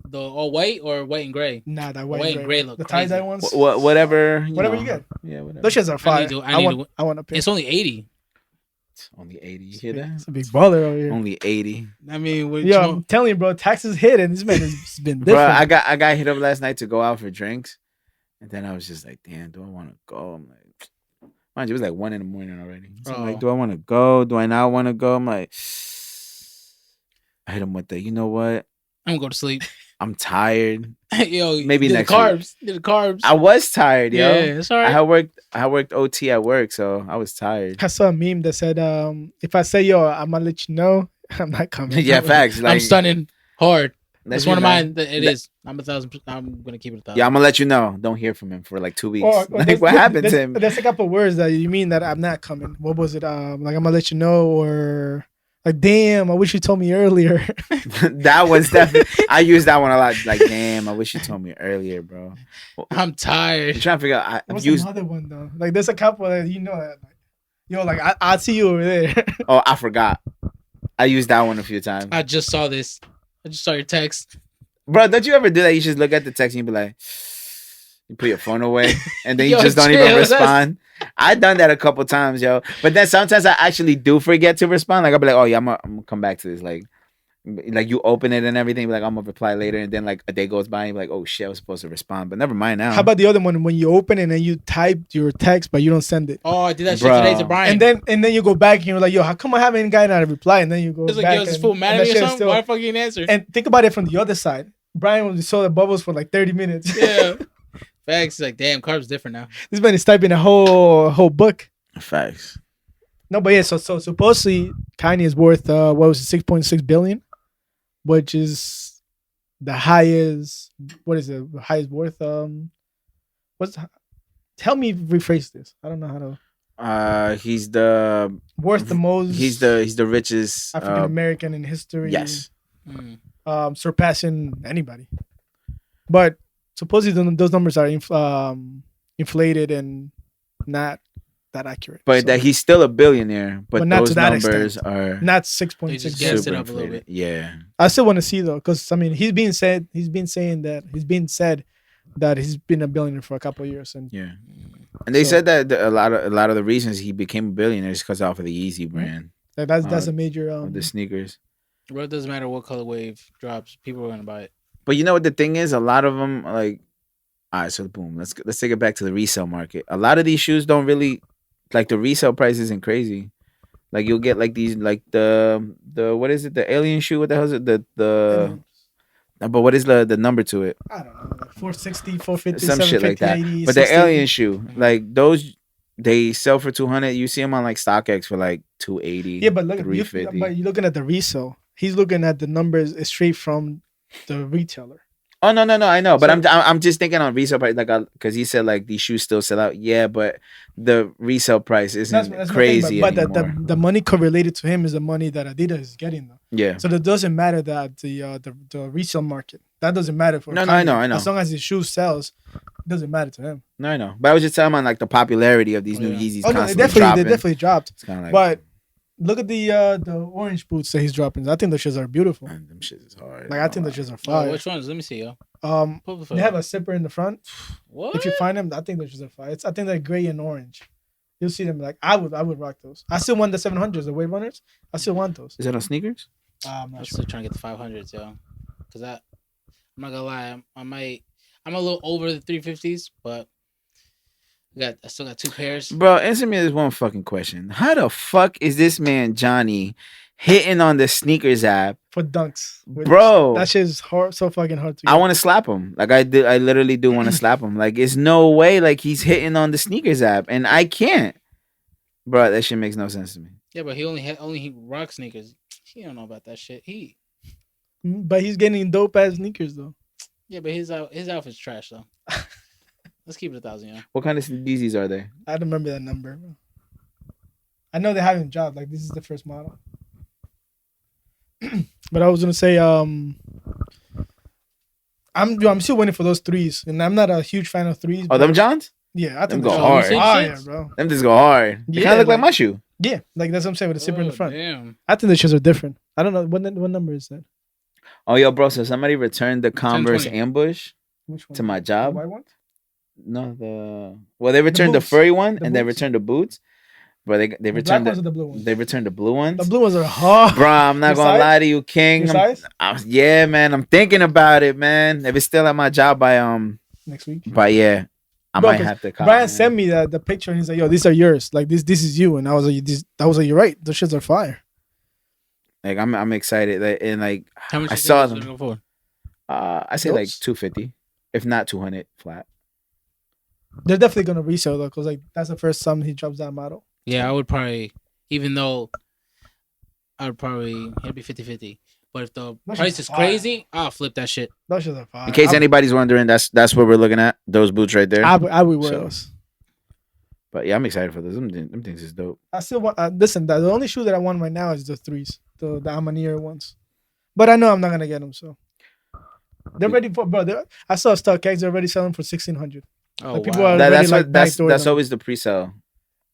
white or white and gray? Nah, that White white and gray look the tie dye crazy. ones. Whatever. Whatever know. you get. Yeah, whatever. Those shits are fire. I need to- I want to pay. It's only 80. It's only 80. You hear that? It's a big baller over here. Only 80. I mean, what Yo, I'm telling you, bro, taxes hit, and this man has been different. Bro, I got hit up last night to go out for drinks, and then I was just like, damn, do I want to go? I'm like, mind you, it was like 1 a.m. already. So I'm like, do I want to go? Do I not want to go? I'm like, I hit him with the, you know what? I'm gonna go to sleep. I'm tired. Yo, Maybe did next the carbs. Did the carbs. I was tired, yo. Yeah, it's all right. I worked OT at work, so I was tired. I saw a meme that said, if I say, yo, I'm gonna let you know, I'm not coming. Yeah, facts. Like, I'm stunning hard. That's one of mine. mine. It is. I'm 1,000. I'm gonna keep it 1,000. Yeah, I'm gonna let you know. Don't hear from him for like 2 weeks. Or Like, what happened to him? There's a couple words that you mean that I'm not coming. What was it? Like I'm gonna let you know, or like, damn, I wish you told me earlier. That was definitely. I use that one a lot. Like, damn, I wish you told me earlier, bro. I'm tired. I'm trying to figure out. I've What's used. another one though? Like there's a couple that you know that. Like, yo, like I'll see you over there. Oh, I forgot. I used that one a few times. I just saw this. I just saw your text. Bro, don't you ever do that? You just look at the text and you be like, you put your phone away and then you Yo, just don't chill, even that's- respond. I've done that a couple times, yo. But then sometimes I actually do forget to respond. Like, I'll be like, oh, yeah, I'm gonna come back to this. Like you open it and everything, be like, I'm gonna reply later. And then like a day goes by and you're like, oh shit, I was supposed to respond. But never mind now. How about the other one when you open it and you type your text but you don't send it? Oh, I did that Bro. shit today to Brian. And then you go back and you're like, yo, how come I haven't gotten a reply? And then you go it's like, back yo, is this and- fool mad and at that me or shit is something? still- Why the fuck you didn't answer? And think about it from the other side. Brian saw the bubbles for like 30 minutes. Yeah. Facts. Like, damn, carbs different now. This man is typing a whole book. Facts. No, but yeah, so supposedly Kanye is worth what was it, 6.6 billion, which is the highest. What is it? The highest worth? What's? Help me rephrase this. I don't know how to. He's the Worth the most. he's the richest African American in history. yes. Mm. Surpassing anybody. But supposedly those numbers are inflated and not that accurate. But So, that he's still a billionaire, but But not those to that numbers extent. are not They 6.6 just billion. gassed super it up a little inflated. bit. Yeah. I still want to see though, because I mean he's being said that he's been a billionaire for a couple of years, and Yeah. And they So- said that a lot of the reasons he became a billionaire is because off of the Yeezy brand that's a major. of the sneakers. Well, it doesn't matter what color wave drops. People are gonna buy it. But you know what the thing is? A lot of them like, all right, so boom, let's take it back to the resale market. A lot of these shoes don't really like the resale price isn't crazy. Like you'll get like these like the what is it? The alien shoe? What the hell is it? The but what is the number to it? I don't know, like 460, 450, Some shit like 750, that. 80, But the 60. alien shoe, like those, they sell for 200. You see them on like StockX for like 280. Yeah, but look, 350. but you're looking at the resale. He's looking at the numbers straight from the retailer. Oh no, I know, but So- I'm just thinking on resale price, like because he said like these shoes still sell out. Yeah, but the resale price isn't That's crazy my thing, but anymore. the money correlated to him is the money that Adidas is getting though. Yeah, So it doesn't matter that the resale market. That doesn't matter for No, Kanye. I know. As long as his shoe sells, it doesn't matter to him. no, I know. But I was just telling him on like the popularity of these new Yeah. Yeezys Oh no, constantly they dropping. definitely dropped. It's kind of like, But look at the orange boots that he's dropping. I think the shoes are beautiful. man, them shits is hard. Like I think the shoes are Oh, fire. which ones? Let me see, yo. Pull the They have a zipper in the front. What? If you find them, I think the shoes are fire. I think they're gray and orange. You'll see them. Like I would rock those. I still want the 700s, the Wave Runners. I still want those. Is that on sneakers? I'm I'm not sure. still trying to get the 500s, yo. Cause I'm not gonna lie, I'm a little over the 350s, but I still got 2 pairs. Bro, answer me this one fucking question. How the fuck is this man Johnny hitting on the sneakers app? For dunks. Bro. That shit is hard, so fucking hard to I get. want to slap him. Like I literally do want to slap him. Like it's no way like he's hitting on the sneakers app and I can't. Bro, that shit makes no sense to me. Yeah, but he rock sneakers. He don't know about that shit. But he's getting dope ass sneakers though. Yeah, but his outfit's trash though. Let's keep it 1,000, yeah. What kind of Yeezys are they? I don't remember that number. I know they haven't dropped. Like this is the first model. But I was gonna say, I'm still waiting for those threes, and I'm not a huge fan of threes. Oh, them Johns? Yeah, I Them think go they're hard. fire, bro. Them just go hard. They Yeah, kind of look like like- my shoe. Yeah, like that's what I'm saying with the zipper in the front. Damn. I think the shoes are different. I don't know what number is that. Oh, yo, bro. So somebody returned the Converse 1020. Ambush Which one? to my The job. white one? No, they returned the boots. furry one The and they boots. returned the boots. Bro, they The black returned ones or the blue ones? they returned the blue ones. The blue ones are hard. Bro, I'm not Your gonna size? lie to you, King. Your size? Yeah, man. I'm thinking about it, man. If it's still at my job by Next week. yeah, I Bro, might 'cause have to cop, Brian man. sent me the picture and he's like, "Yo, these are yours. Like this is you." And I was like, "You're right. Those shits are fire." Like I'm excited. And like How much I you think saw those them. gonna go for? I say like Those? 250, if not 200 flat. They're definitely gonna resell though, cause like that's the first time he drops that model. Yeah, I would probably, even though it'd be 50-50. But if the That price shit's is fire. crazy, I'll flip that shit. Those shits are fire. In case anybody's wondering, that's what we're looking at. Those boots right there. I would wear So- those. But yeah, I'm excited for those. Them things is dope. I still want. Listen, the only shoe that I want right now is the threes, the Amanir ones. But I know I'm not gonna get them, so they're ready for. Bro, I saw StockX. They're already selling for 1,600. Oh, Like, people wow. are- That's already, like, that's backdoored them. always the pre-sale.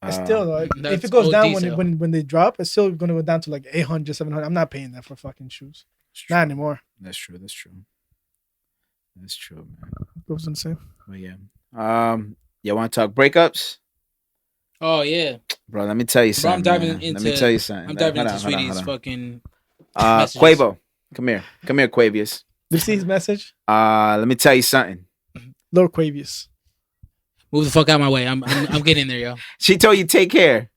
It's still though, if That's it goes OD down sale. when they drop, it's still gonna go down to like 800, 700. I'm not paying that for fucking shoes. Not anymore. That's true. That's true. That's true, man. It was insane. But yeah. You want to talk breakups, Oh yeah, bro? Let me tell you Bro, I'm something. diving man. Let me into- tell you something. I'm diving Hold into on, hold on, Sweetie's hold on. fucking. messages. Quavo, come here, Quavius. Did you see his message? Let me tell you something. Lord Quavius. Move the fuck out of my way. I'm getting there, yo. She told you take care.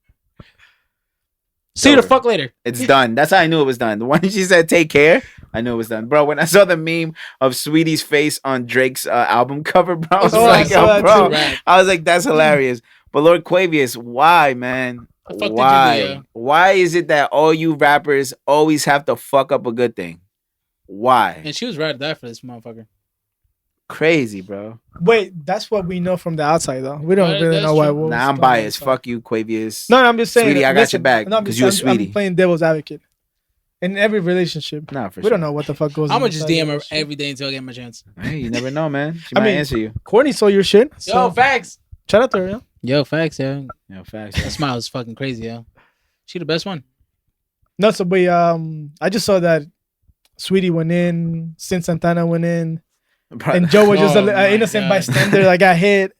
See you the over. fuck later. It's done. That's how I knew it was done. The one she said take care, I knew it was done, bro. When I saw the meme of Sweetie's face on Drake's album cover, bro, I was Oh, I like, saw yo, that bro, too. Right. I was like, that's hilarious. But Lord Quavius, why, man? The fuck did you do, Why? yo? Why is it that all you rappers always have to fuck up a good thing? Why? And she was right there for this motherfucker. Crazy, bro. Wait, that's what we know from the outside though. We don't Right, really that's know why. true. what was Nah, I'm going on biased. inside. Fuck you, Quavius. No, I'm just saying. Sweetie, I got listen, your back, no, I'm 'cause just- you a I'm sweetie. playing devil's advocate. In every relationship, Nah, for we sure. don't know what the fuck goes on. I'm gonna just inside DM the her relationship. every day until I get my chance. Hey, you never know, man. She I might mean- answer you. Courtney saw your shit. So Yo, facts. shout out to her. Yeah? Yo, facts, yo. Yeah, facts. That smile is fucking crazy, yo. She the best one. No, so but I just saw that Sweetie went in, Sin Santana went in, Bro, and Joe was just Oh an my innocent God. bystander that got hit.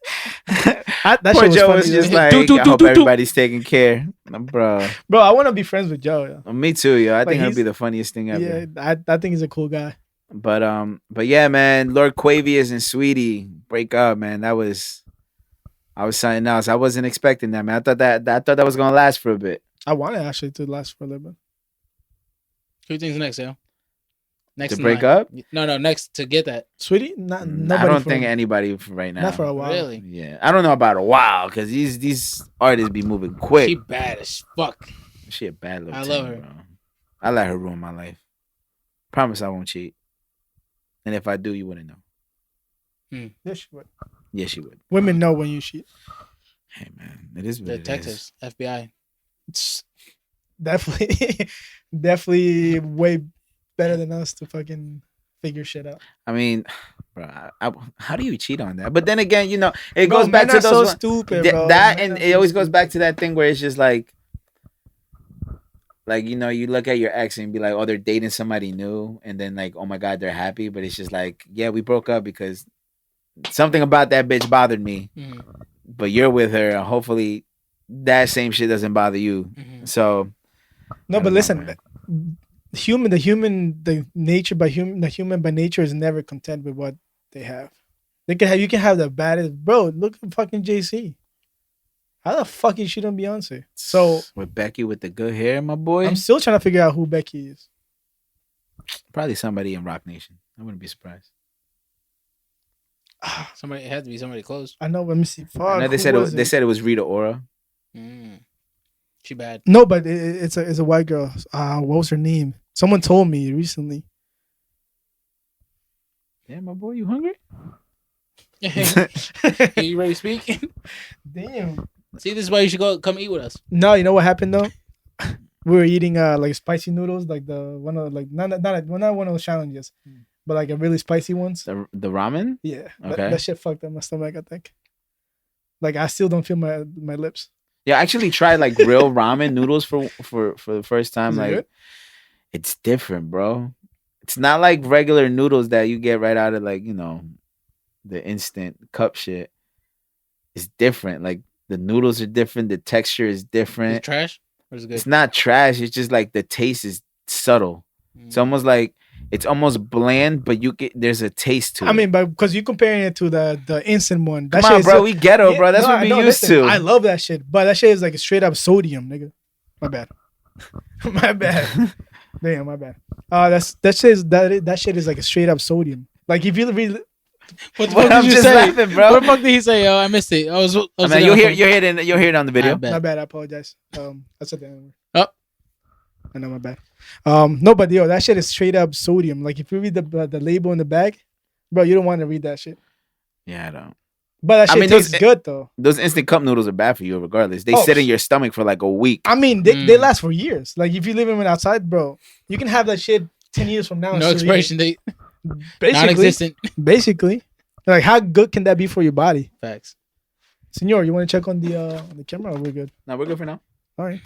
That Poor shit was Joe funny. was just though. like, Do, do, I do, hope do, do. everybody's taking care, bro. Bro, I want to be friends with Joe. Me too, yo. I Like, think it'll he's- be the funniest thing Yeah, ever. yeah I think he's a cool guy. But yeah, man. Lord Quavius and Sweetie break up, man. I was something else. I wasn't expecting that, man. I thought that was gonna last for a bit. I want it actually to last for a little bit. Who thinks next, yo? Next To in break line. up? No, next to get that. Sweetie, not I nobody. don't for, think anybody right now. not for a while. Really? Yeah, I don't know about a while because these artists be moving quick. She bad as fuck. She a bad little. I thing, love her. Bro. I let her ruin my life. Promise I won't cheat. And if I do, you wouldn't know. Yeah, she would. Yes, she would. Women know when you cheat. Hey, man, it is what it is. Detectives, FBI. It's definitely, definitely way better than us to fucking figure shit out. I mean, bro, how do you cheat on that? But then again, you know, it Bro, goes back men to are those so stupid, th- bro. that, Men and are it so always goes stupid. back to that thing where it's just like, you know, you look at your ex and be like, oh, they're dating somebody new, and then like, oh my god, they're happy, but it's just like, yeah, we broke up because something about that bitch bothered me, Mhm. but you're with her, and hopefully that same shit doesn't bother you. Mhm. So No, I but don't know, listen, man. the human by nature is never content with what they have. You can have the baddest bro. Look at fucking JC. How the fuck is she on Beyonce? So with Becky with the good hair, my boy. I'm still trying to figure out who Becky is. Probably somebody in Rock Nation. I wouldn't be surprised. Somebody, it had to be somebody close. I know. Let me see. Fuck. I know they said it was Rita Ora. She bad. No, but it's a white girl. What was her name? Someone told me recently. Yeah, my boy, you hungry? You ready to speak? Damn. See, this is why you should come eat with us. No, you know what happened though? We were eating like spicy noodles, like the one of like not one of those challenges, but like a really spicy ones. The ramen? Yeah. Okay. That shit fucked up my stomach, I think. Like I still don't feel my lips. Yeah, I actually tried like real ramen noodles for the first time. Is it Like good? it's different, bro. It's not like regular noodles that you get right out of like, the instant cup shit. It's different. Like the noodles are different, the texture is Is different. it trash or is it good? It's not trash, it's just like the taste is subtle. It's almost like it's almost bland, but there's a taste to it. I mean, but because you're comparing it to the instant one. That Come shit on, is bro. We ghetto, bro. That's what we used to. I love that shit, but that shit is like straight up sodium, nigga. My bad. My bad. Damn, my bad. That shit is like a straight up sodium. Like if you really. What the What fuck I'm did you just say? laughing, bro. What the fuck did he say? Yo, I missed it. I was I mean, looking you'll at hear my you'll hear it on the video. I bet. My bad. I apologize. I said that anyway. Oh. I know, my bad. No, but yo, that shit is straight up sodium. Like if you read the label in the bag, bro, you don't want to read that shit. Yeah, I don't. But that shit tastes good though. Those instant cup noodles are bad for you, regardless. They Oh, sit in your stomach for like a week. I mean, they last for years. Like if you live in outside, bro, you can have that shit 10 years from now. No expiration date. Non-existent. Basically, like how good can that be for your body? Facts. Senor, you want to check on the camera? Or we're good. No, we're good for now. All right.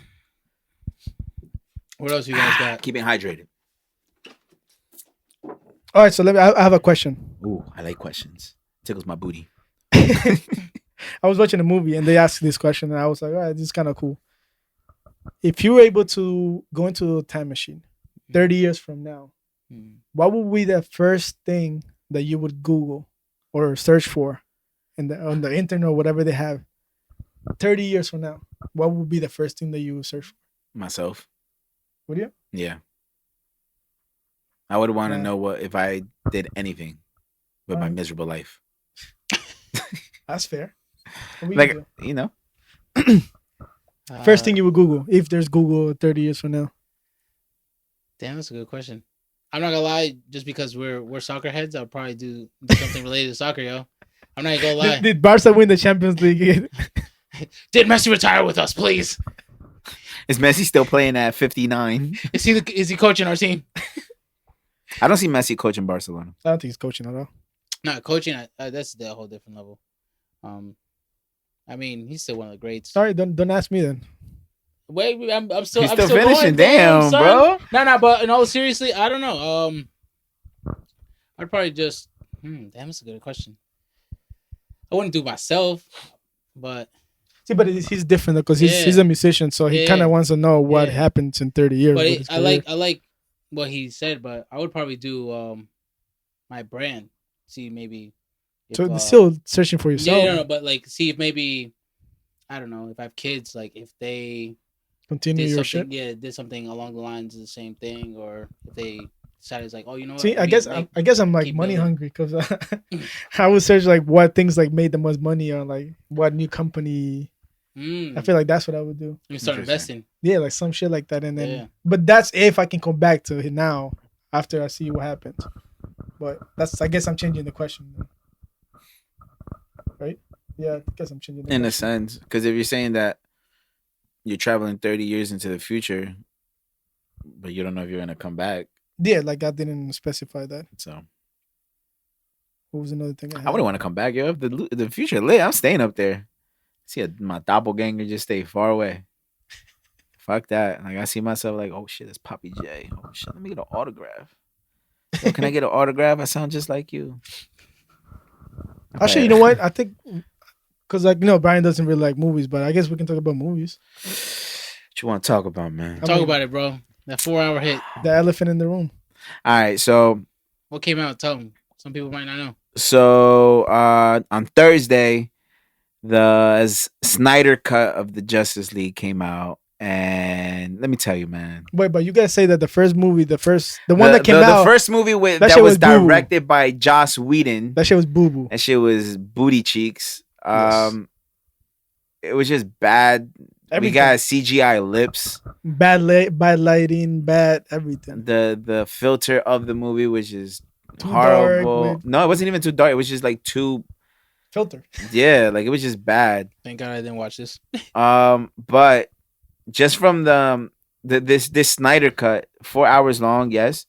What else you guys got? Keeping hydrated. All right. So I have a question. Ooh, I like questions. Tickles my booty. I was watching a movie and they asked this question and I was like, all right, this is kind of cool. If you were able to go into a time machine 30 years from now, what would be the first thing that you would Google or search for on the internet or whatever they have 30 years from now? What would be the first thing that you would search for? Myself. Would you? Yeah. I would want to Yeah. know what if I did anything with my miserable life. That's fair. What would you Like, do? First thing you would Google if there's Google 30 years from now. Damn, that's a good question. I'm not gonna lie, just because we're soccer heads, I'll probably do something related to soccer, yo. I'm not gonna lie. Did Barca win the Champions League? Did Messi retire with us, please? Is Messi still playing at 59? Is he coaching our team? I don't see Messi coaching Barcelona. I don't think he's coaching at all. Not coaching. That's a whole different level. I mean, he's still one of the greats. Sorry, don't ask me then. Wait, I'm still. He's I'm still still finishing. going, Damn, son. bro. No, but in all seriously, I don't know. I'd probably just. Damn, that's a good question. I wouldn't do it myself, but See, but he's different because Yeah. he's a musician, so he Yeah. kind of wants to know what Yeah. happens in 30 years. but with his I career. like what he said. But I would probably do my brand. See maybe. If, So still searching for yourself. yeah, no, but like see if maybe I don't know if I have kids, like if they Continue did your something, shit. did something along the lines of the same thing, or if they decided it's like, oh, you know what? See, I we, guess like, I guess I'm like keep money building. hungry because I would search like what things like made the most money or like what new company. I feel like that's what I would do. you start Interesting. investing. Yeah, like some shit like that, and then. Yeah. But that's if I can come back to it now after I see what happens. But I guess I'm changing the question. Then. Right? Yeah, I guess I'm changing. The In a question. sense, because if you're saying that you're traveling 30 years into the future, but you don't know if you're gonna come back, Yeah, like I didn't specify that. so What was another thing? I wouldn't want to come back. Yo, if the future lit, I'm staying up there. See my doppelganger just stay far away. Fuck that. Like I see myself like, oh shit, it's Poppy J. Oh shit, let me get an autograph. Yo, can I get an autograph? I sound just like you. Actually, you know what? I think because like Brian doesn't really like movies, but I guess we can talk about movies. What you want to talk about, man? Talk about it, bro. That 4-hour hit. The elephant in the room. All right, so What came out? Tell them. Some people might not know. on Thursday, The Snyder cut of the Justice League came out, and let me tell you, man, Wait, but you guys say that the first movie, the one that came the out, first movie that that shit was was boo-boo. directed by Joss Whedon, that shit was boo boo. that shit was booty cheeks. Yes. It was just bad. We Everything. got CGI lips. Bad lighting, bad everything. The filter of the movie was just Too horrible. dark. No, it wasn't even too dark. It was just like too, Filter. yeah, like it was just bad. Thank God I didn't watch this. But just from this Snyder cut, 4 hours long, yes.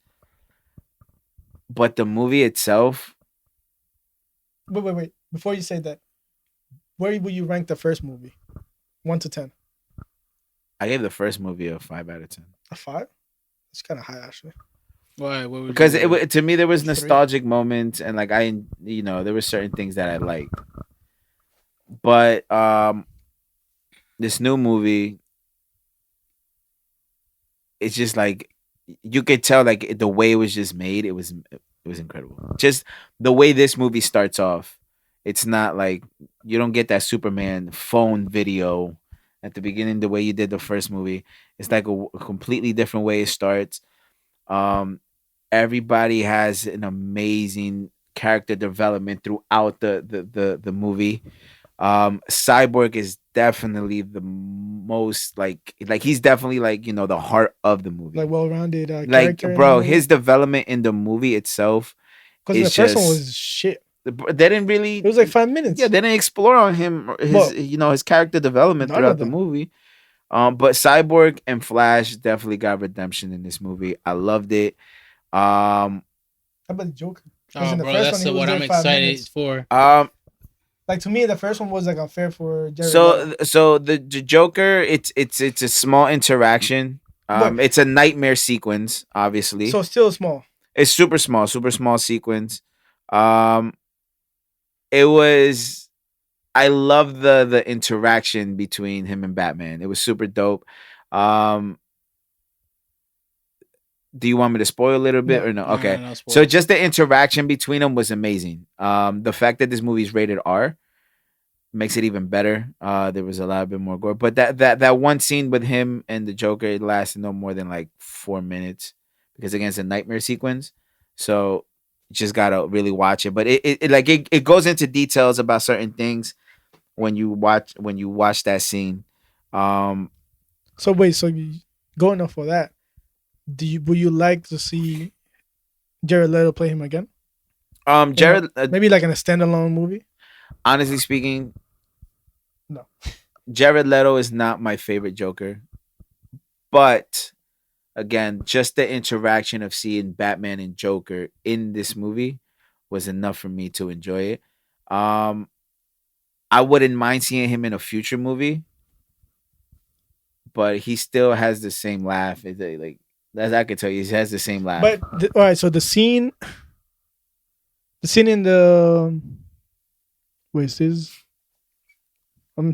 But the movie itself, Wait. Before you say that, where would you rank the first movie? 1 to 10. I gave the first movie a 5 out of 10 A 5? It's kind of high actually. Why? What would because you to me there was 3. nostalgic moments, and like there were certain things that I liked. But this new movie, it's just like you could tell like the way it was just made, it was incredible. Just the way this movie starts off, it's not like you don't get that Superman phone video at the beginning the way you did the first movie. It's like a completely different way it starts. Everybody has an amazing character development throughout the movie. Cyborg is definitely the most like he's definitely like the heart of the movie. Like well-rounded Like character. bro, his development in the movie itself, because the it's first one just- was shit. they didn't really. It was like 5 minutes. Yeah, they didn't explore on him his Well, his character development none of throughout the them. movie. But Cyborg and Flash definitely got redemption in this movie. I loved it. How about the Joker? 'Cause Oh, in the bro, first that's one, he was what there I'm 5 excited minutes. for. Like to me, the first one was like unfair for Jared. So Leto. so the Joker, it's a small interaction. But- It's a nightmare sequence. Obviously, So still small. it's super small sequence. It was. I love the interaction between him and Batman. It was super dope. Do you want me to spoil a little bit No. or no? No, Okay. no, So spoilers. just the interaction between them was amazing. The fact that this movie is rated R makes it even better. There was a lot bit more gore, but that one scene with him and the Joker, it lasted no more than like 4 minutes because again, it's a nightmare sequence. So you just gotta really watch it. But it goes into details about certain things when you watch that scene. So wait, so going off of that, would you like to see Jared Leto play him again? Jared, Maybe like in a standalone movie. honestly speaking, No. Jared Leto is not my favorite Joker. But again, just the interaction of seeing Batman and Joker in this movie was enough for me to enjoy it. I wouldn't mind seeing him in a future movie, but he still has the same laugh. Like that I can tell you, he has the same laugh. But all right, so the scene in the wait, is this? I'm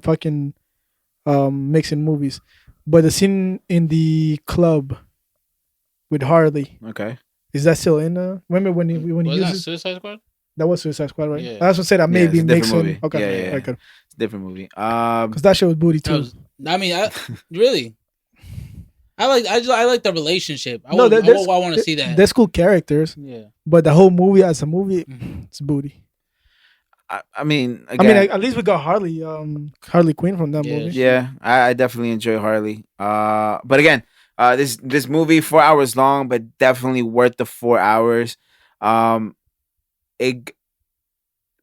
fucking mixing movies, but the scene in the club with Harley, Okay. is that still in? Remember when he Was that uses Suicide Squad? that was Suicide Squad, right? Yeah. That's what I said. I may Yeah, be it's a different mixing. movie. Okay, Yeah, yeah, okay, It's a different movie. because that shit was booty That too. was, I mean, really, I like the relationship. I No, want to see that. There's cool characters, Yeah. but the whole movie as a movie, Mhm. it's booty. I mean, I mean, again, at least we got Harley Quinn from that Yeah. movie. yeah, I definitely enjoy Harley. But again, this movie 4 hours long, but definitely worth the 4 hours. It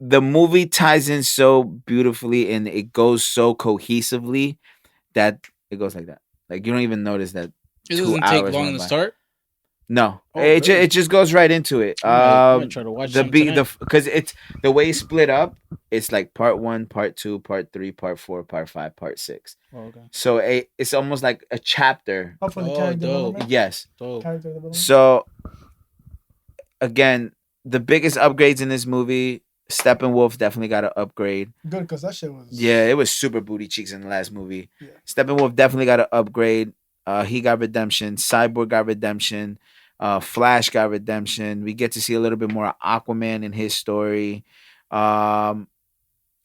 the movie ties in so beautifully and it goes so cohesively that it goes like that. Like you don't even notice that. It 2 doesn't take hours long went to by. start. No, Oh, it really? it just goes right into it. I might try to watch the some be tonight. because it's the way it's split up. It's like part 1, part 2, part 3, part 4, part 5, part 6. Oh, okay. So it's almost like a chapter. Up for the Oh, character dope. development. Yes. So Character development. So again, the biggest upgrades in this movie, Steppenwolf definitely got an upgrade. Good, because that shit was. Yeah, it was super booty cheeks in the last movie. Yeah. Steppenwolf definitely got an upgrade. He got redemption. Cyborg got redemption. Flash got redemption. We get to see a little bit more of Aquaman in his story.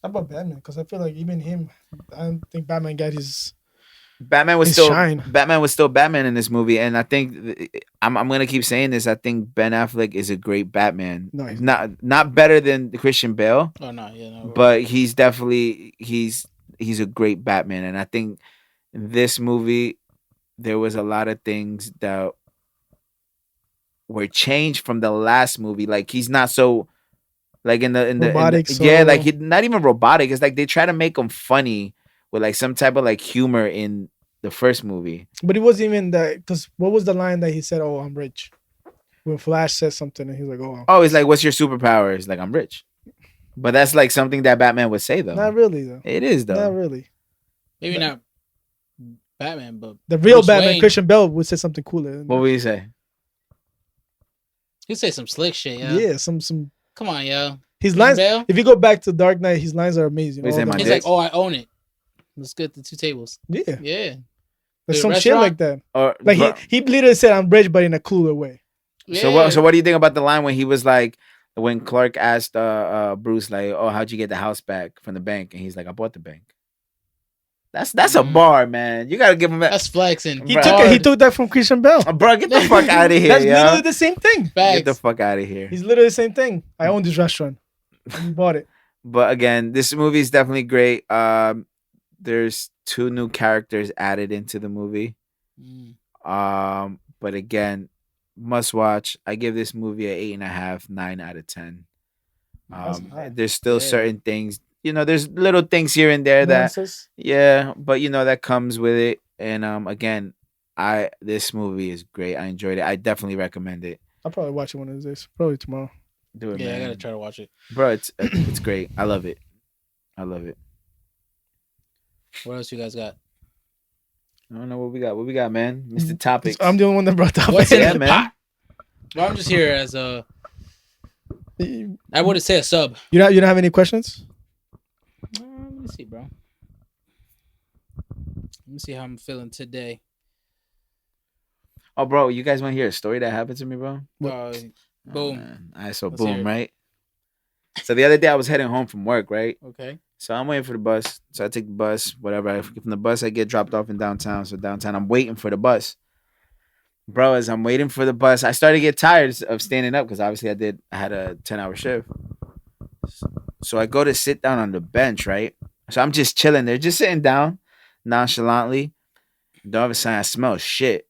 How about Batman? Because I feel like even him, I don't think Batman got his Batman was his still shine. Batman was still Batman in this movie, and I think I'm gonna keep saying this. I think Ben Affleck is a great Batman. No, he's Not better than Christian Bale, Oh no, yeah, no. but he's definitely he's a great Batman, and I think in this movie there was a lot of things that were changed from the last movie. Like he's not so like Robotic, yeah, like so- he not even robotic. It's like they try to make him funny with like some type of like humor in the first movie. But it wasn't even that. Because what was the line that he said? Oh, I'm rich. When Flash said something, and he's like, oh, Oh, it's like, what's your superpower? It's like, I'm rich. But that's like something that Batman would say though. not really though. It is though. Not really. Maybe not Batman, but The real Bruce Batman, Wayne. Christian Bale, would say something cooler. What would you say? you say some slick shit, yo. Yeah, some Come on, yo. his Christian lines. Bale? If you go back to Dark Knight, his lines are amazing. What you All say, of my them. He's dick? like, oh, I own it. Let's get the 2 tables. Yeah, Yeah. there's The some shit restaurant? like that. Or Like he literally said, "I'm rich," but in a cooler way. Yeah. so what do you think about the line when he was like when Clark asked Bruce like, "Oh, how'd you get the house back from the bank?" And he's like, "I bought the bank." That's a bar, man. You gotta give him that. That's flexing. He Bruh. took that from Christian Bale. Bro, get the fuck out of here, That's yo. literally the same thing. Get the Facts. fuck out of here. He's literally the same thing. I own this restaurant. You bought it. But again, this movie is definitely great. There's 2 new characters added into the movie. Mm. But again, must watch. I give this movie a 8.5, 9 out of 10. That's high. There's still Yeah. certain things, there's little things here and there that, Nuances. yeah, but that comes with it. And again, this movie is great. I enjoyed it. I definitely recommend it. I'll probably watch it one of these days. Probably tomorrow. Do it, Yeah, I man. gotta try to watch it. Bro, it's great. I love it. I love it. What else you guys got? I don't know what we got. What we got, man? Mr. Topics. I'm the only one that brought that What's up. in Yeah, the man. pot? Well, I'm just here as a. I wouldn't say a sub. You don't have any questions? Let me see, bro. Let me see how I'm feeling today. Oh, bro, you guys want to hear a story that happened to me, bro? Uh, boom. Man. All right, so Let's hear boom, it. right? So the other day I was heading home from work, right? Okay. So I'm waiting for the bus. So I take the bus, whatever. I get from the bus, I get dropped off in downtown. So downtown, I'm waiting for the bus. Bro, as I'm waiting for the bus, I started to get tired of standing up because obviously I had a 10-hour shift. So I go to sit down on the bench, right? So I'm just chilling there, just sitting down nonchalantly. And all of a sudden, I smell shit.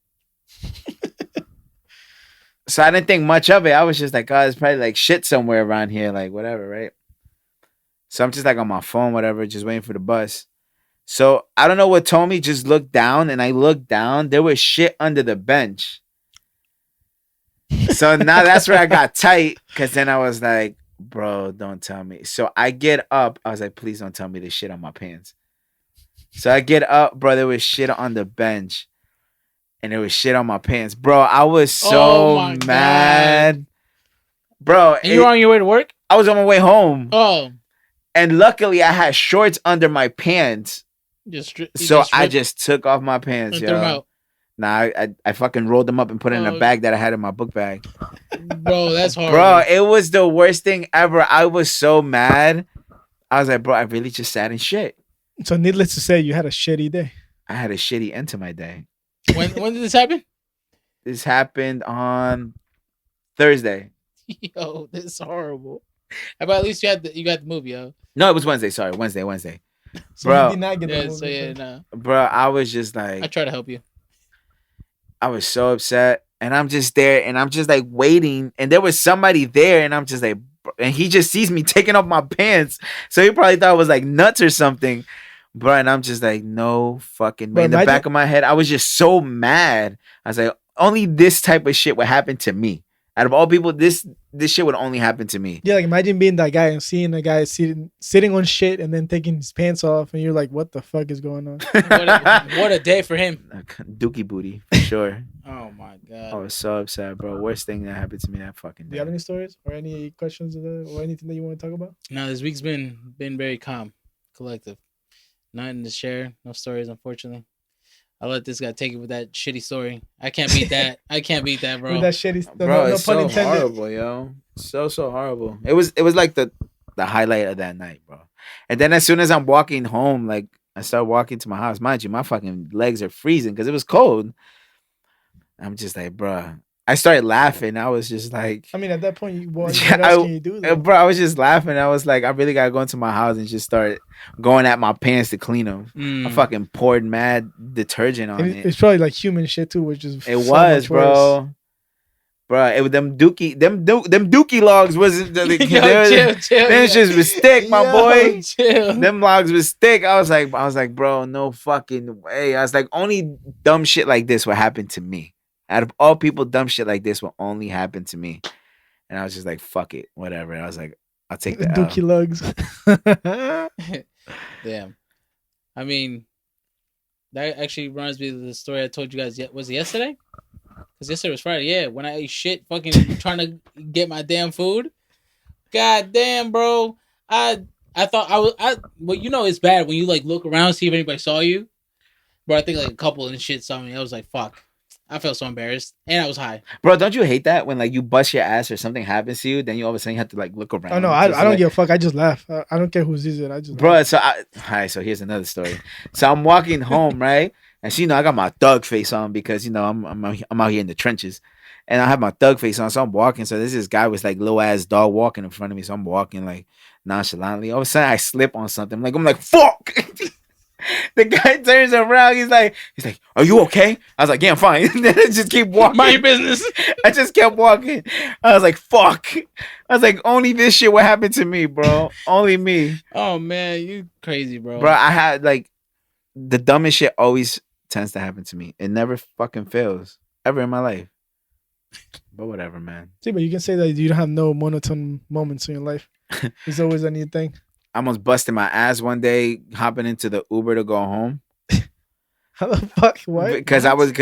So I didn't think much of it. I was just like, oh, it's probably like shit somewhere around here, like whatever, right? So I'm just like on my phone, whatever, just waiting for the bus. So I don't know what told me, just look down, and I looked down. There was shit under the bench. So now that's where I got tight, because then I was like, bro, don't tell me. So I get up. I was like, please don't tell me this shit on my pants. So I get up, bro. There was shit on the bench. And there was shit on my pants. Bro, I was Oh so my God. mad. Bro, And you were on your way to work? I was on my way home. Oh. And luckily, I had shorts under my pants. So I ripped just took off my pants, and threw 'em yo. out. Nah, I fucking rolled them up and put it in a Oh. bag that I had in my book bag. Bro, that's hard. Bro, it was the worst thing ever. I was so mad. I was like, bro, I really just sat in shit. So needless to say, you had a shitty day. I had a shitty end to my day. When did this happen? This happened on Thursday. Yo, this is horrible. How about at least you got the movie, yo? No, it was Wednesday. Sorry, Wednesday. So Bro. you did not get the Yeah, movie. so yeah, nah. Bro, I was just I like, try to help you. I was so upset. And I'm just there and I'm just like waiting. And there was somebody there and I'm just like, and he just sees me taking off my pants. So he probably thought it was like nuts or something. Bro, and I'm just like, no fucking Bro, way. In the imagine- back of my head, I was just so mad. I was like, only this type of shit would happen to me. Out of all people, this shit would only happen to me. Yeah, like imagine being that guy and seeing the guy sitting on shit and then taking his pants off, and you're like, "What the fuck is going on?" What a day for him. Dookie booty, for sure. Oh my I god. was so upset, bro. Worst thing that happened to me that fucking Do day. you have any stories or any questions or anything that you want to talk about? No, this week's been very calm, collective. Nothing to share. No stories, unfortunately. I'll let this guy take it with that shitty story. I can't beat that. I can't beat that, bro. With that shitty stuff. Bro, no it's pun so intended. horrible, yo. So horrible. It was like the the highlight of that night, bro. And then as soon as I'm walking home, like I start walking to my house, mind you, my fucking legs are freezing because it was cold. I'm just like, bro. I started laughing. I was just like, I mean, at that point, what else can you do? Though? bro, I was just laughing. I was like, I really gotta go into my house and just start going at my pants to clean them. I fucking poured mad detergent on it. It's probably like human shit too, which is it was, bro. Worse. Bro, it was them dookie logs wasn't. Chill. Them shits was thick, my boy. Chill. Them logs was thick. I was like, bro, no fucking way. I was like, only dumb shit like this would happen to me. Out of all people, dumb shit like this will only happen to me. And I was just like, fuck it, whatever. And I was like, I'll take the dookie lugs. Damn. I mean, that actually reminds me of the story I told you guys. Was it yesterday? Because yesterday was Friday. Yeah, when I ate shit, fucking trying to get my damn food. God damn, bro. I thought well, you know it's bad when you like look around, see if anybody saw you. Bro, I think like a couple and shit saw me. I was like, fuck. I felt so embarrassed, and I was high. Bro, don't you hate that when like you bust your ass or something happens to you, then you all of a sudden have to like look around? Oh no, I don't give a fuck. I just laugh. I don't care who sees it. I just bro. laugh. So here's another story. So I'm walking home, right, and so, I got my thug face on because I'm out here in the trenches, and I have my thug face on. So I'm walking. So this guy was like little ass dog walking in front of me. So I'm walking like nonchalantly. All of a sudden I slip on something. I'm like fuck. The guy turns around. He's like, "Are you okay?" I was like, "Yeah, I'm fine." And then I just keep walking. Mind your business. I just kept walking. I was like, "Fuck!" I was like, "Only this shit would happen to me, bro. Only me." Oh man, you crazy, bro. Bro, I had like the dumbest shit always tends to happen to me. It never fucking fails ever in my life. But whatever, man. See, but you can say that you don't have no monotone moments in your life. There's always a new thing. I almost busted my ass one day hopping into the Uber to go home. How the fuck? What? Because I think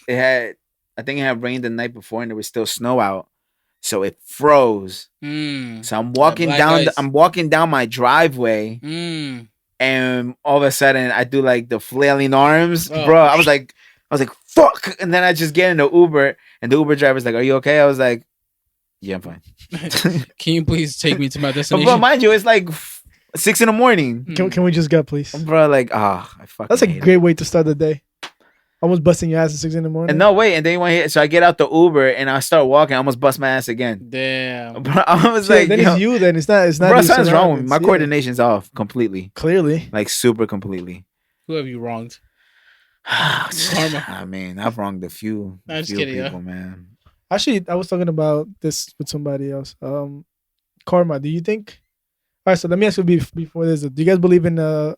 it had rained the night before and there was still snow out, so it froze. So I'm walking down my driveway, and all of a sudden I do like the flailing arms, bro. I was like, fuck, and then I just get in the Uber, and the Uber driver's like, "Are you okay?" I was like, "Yeah, I'm fine." Can you please take me to my destination? Bro, mind you, it's like 6 a.m. Can we just go, please? Bro, like, I fucking That's a great way to start the day. Almost busting your ass at 6 a.m. And no, wait, and then you want to hear, so I get out the Uber and I start walking. I almost bust my ass again. Damn. Bro, I was like, then it's you. Then it's not. Bro, something's wrong with me. My coordination's off completely. Clearly, like super completely. Who have you wronged? Karma. I mean, I've wronged a few people, man. Actually, I was talking about this with somebody else. Karma. Do you think? All right, so let me ask you before this: do you guys believe in a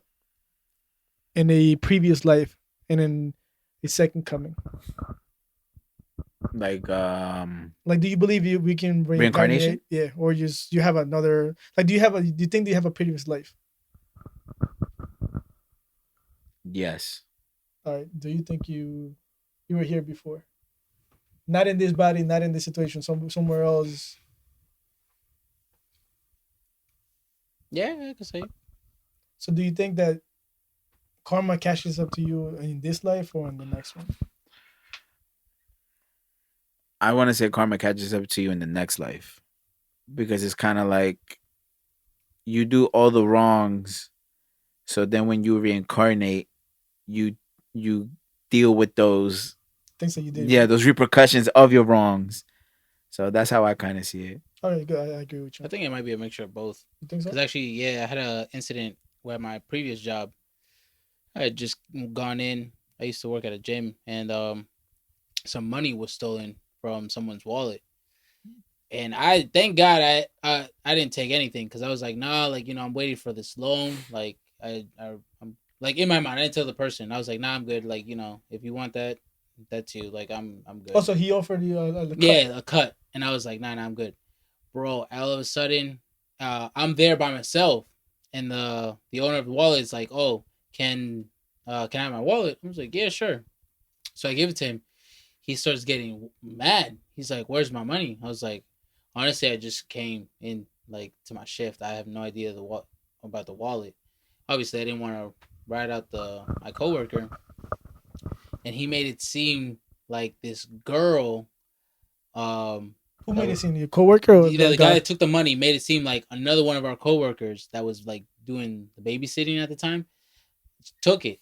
previous life and in a second coming? Like, do you believe we can reincarnation? Yeah, or you have another? Like, do you think you have a previous life? Yes. All right. Do you think you were here before? Not in this body, not in this situation, somewhere else. Yeah, I can say. So do you think that karma catches up to you in this life or in the next one? I want to say karma catches up to you in the next life. Because it's kind of like you do all the wrongs. So then when you reincarnate, you deal with those things that you did. Yeah, those repercussions of your wrongs. So that's how I kind of see it. All right, good. I agree with you. I think it might be a mixture of both. You think so? Because actually, yeah, I had an incident where my previous job, I had just gone in. I used to work at a gym, and some money was stolen from someone's wallet. And I thank God I didn't take anything because I was like, nah, like, I'm waiting for this loan. Like I'm like in my mind, I didn't tell the person. I was like, nah, I'm good. Like, if you want that, that's you. Like I'm good. Also, he offered you a cut. Yeah, a cut, and I was like, nah, I'm good, bro. All of a sudden, I'm there by myself, and the owner of the wallet is like, oh, can I have my wallet? I was like, yeah, sure. So I give it to him. He starts getting mad. He's like, where's my money? I was like, honestly, I just came in like to my shift. I have no idea about the wallet. Obviously, I didn't want to rat out my coworker. And he made it seem like this girl, who Who made it seem your coworker or The guy that took the money made it seem like another one of our coworkers that was like doing the babysitting at the time took it.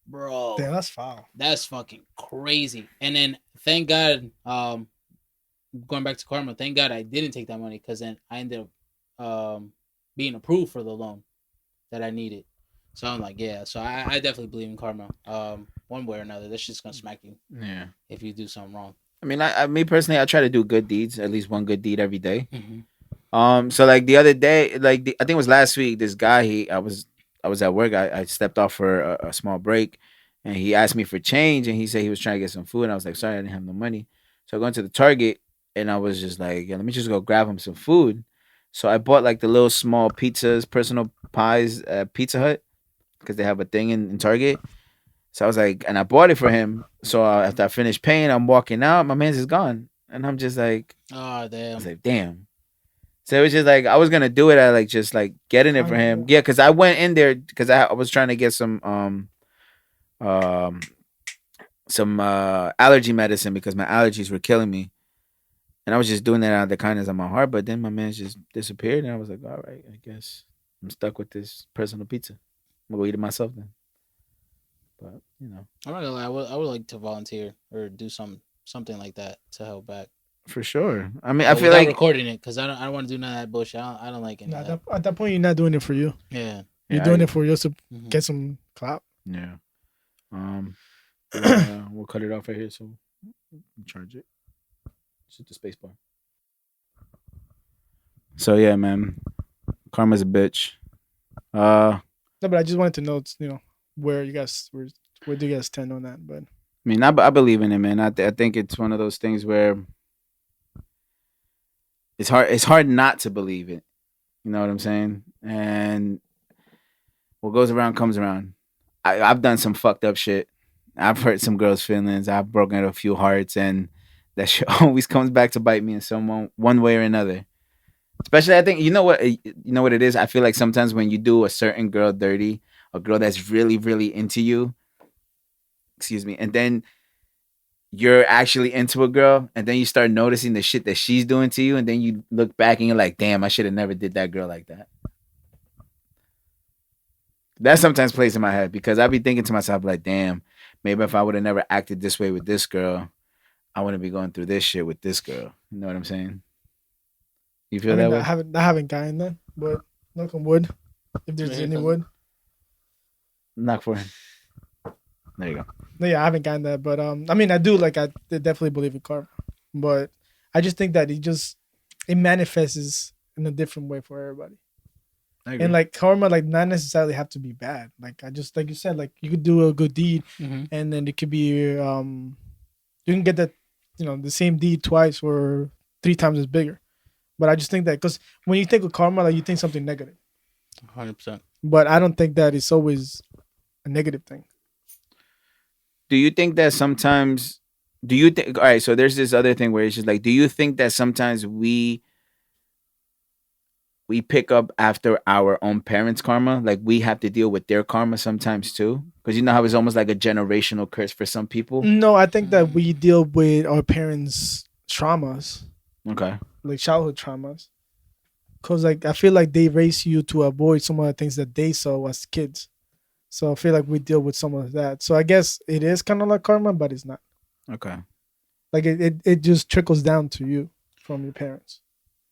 Bro, Damn, that's foul. That's fucking crazy. And then thank God, going back to karma, thank God I didn't take that money because then I ended up being approved for the loan that I needed. So I'm like, yeah. So I definitely believe in karma. One way or another, that's just gonna smack you. Yeah. If you do something wrong. I mean, me personally, I try to do good deeds, at least one good deed every day. Mm-hmm. So like the other day, like I think it was last week, this guy, I was at work. I stepped off for a small break, and he asked me for change, and he said he was trying to get some food, and I was like, sorry, I didn't have no money. So I go into the Target, and I was just like, yeah, let me just go grab him some food. So I bought like the little small pizzas, personal pies, Pizza Hut, because they have a thing in Target. So I was like, and I bought it for him. So after I finished paying, I'm walking out. My man's is gone, and I'm just like, oh I damn. was like, damn. So it was just like I was gonna do it at like just like getting it for him. Yeah, because I went in there because I was trying to get some allergy medicine because my allergies were killing me, and I was just doing that out of the kindness of my heart. But then my man just disappeared, and I was like, all right, I guess I'm stuck with this personal pizza. I'm gonna go eat it myself then. But you know, I'm not gonna lie. I would like to volunteer or do something like that to help back. for sure. I mean, I feel without like recording it because I don't want to do none of that bullshit. I don't like any of that. At that point, you're not doing it for you. Yeah. You're doing it for just to Mhm. get some clout. Yeah. We'll cut it off right here, so we'll charge it. Shoot the space bar. So yeah, man, karma's a bitch. No, but I just wanted to know, where you guys where do you guys stand on that? But I mean, I believe in it, man. I think it's one of those things where it's hard. It's hard not to believe it. You know what I'm saying? And what goes around comes around. I've done some fucked up shit. I've hurt some girls' feelings. I've broken a few hearts, and that shit always comes back to bite me in some one way or another. Especially, I think you know what it is. I feel like sometimes when you do a certain girl dirty, a girl that's really really into you, excuse me, and then you're actually into a girl, and then you start noticing the shit that she's doing to you, and then you look back and you're like, damn, I should have never did that girl like that. That sometimes plays in my head because I be thinking to myself like, damn, maybe if I would have never acted this way with this girl, I wouldn't be going through this shit with this girl. You know what I'm saying? You feel that way? I haven't gotten that, but knock on wood. If there's any wood. Knock for him. There you go. No, yeah, I haven't gotten that, but I mean, I definitely believe in karma, but I just think that it manifests in a different way for everybody. And like karma, like not necessarily have to be bad. Like I just like you said, like you could do a good deed, and then it could be you can get that, the same deed twice or 3 times as bigger. But I just think that because when you think of karma, like you think something negative. 100%. But I don't think that it's always a negative thing. Do you think that sometimes? Do you think? All right, so there's this other thing where it's just like, do you think that sometimes we pick up after our own parents' karma? Like we have to deal with their karma sometimes too, because you know how it's almost like a generational curse for some people. No, I think that we deal with our parents' traumas. Okay. Like childhood traumas. Because like I feel like they raise you to avoid some of the things that they saw as kids. So I feel like we deal with some of that. So I guess it is kind of like karma, but it's not. Okay. Like it just trickles down to you from your parents.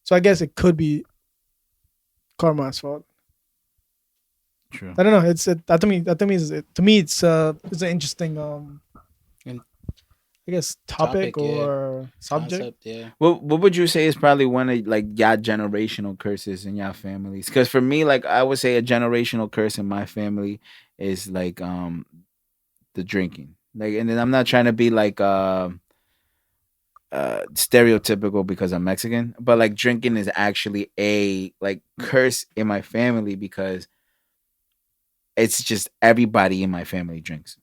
So I guess it could be karma as well. True. I don't know. To me it's an interesting I guess topic or subject. Concept, yeah. What would you say is probably one of like y'all generational curses in y'all families? Because for me, like I would say a generational curse in my family is like the drinking. Like, and then I'm not trying to be like stereotypical because I'm Mexican, but like drinking is actually a like curse in my family because it's just everybody in my family drinks.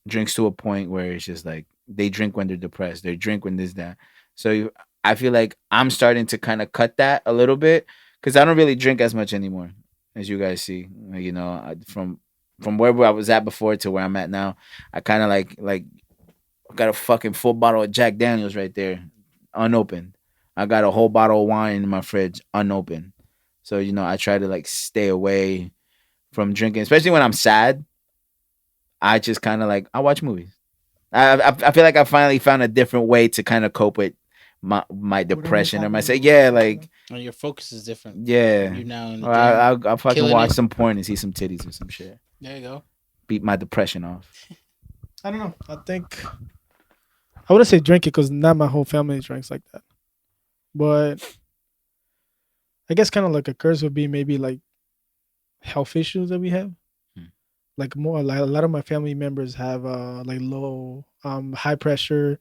Drinks to a point where it's just like they drink when they're depressed, they drink when this that. So I feel like I'm starting to kind of cut that a little bit because I don't really drink as much anymore, as you guys see. You know, from where I was at before to where I'm at now, I kind of like got a fucking full bottle of Jack Daniels right there. unopened. I got a whole bottle of wine in my fridge unopened. So I try to like stay away from drinking, especially when I'm sad. I just kind of like I watch movies. I feel like I finally found a different way to kind of cope with my depression or my say like And your focus is different. yeah. You're now in the Or gym, I'll fucking killing watch it. some porn and see some titties or some shit. There you go. Beat my depression off. I don't know. I think I wouldn't say drink it because not my whole family drinks like that. But I guess kind of like a curse would be maybe like health issues that we have. Hmm. Like more like a lot of my family members have like low high pressure,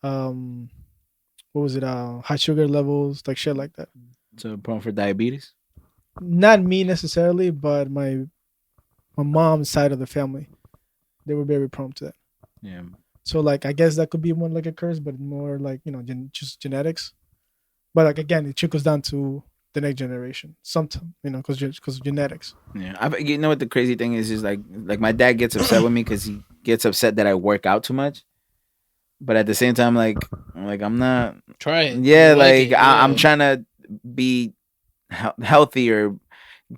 um what was it high sugar levels, like shit like that. So prone for diabetes. Not me necessarily, but my mom's side of the family, they were very prone to that. Yeah. So like I guess that could be one like a curse, but more like just genetics. But like again, it trickles down to the next generation. Sometimes because genetics. Yeah. You know what the crazy thing is like my dad gets upset with me because he gets upset that I work out too much. But at the same time, like I'm not. Try it. Yeah, You like it. I'm trying to be healthy or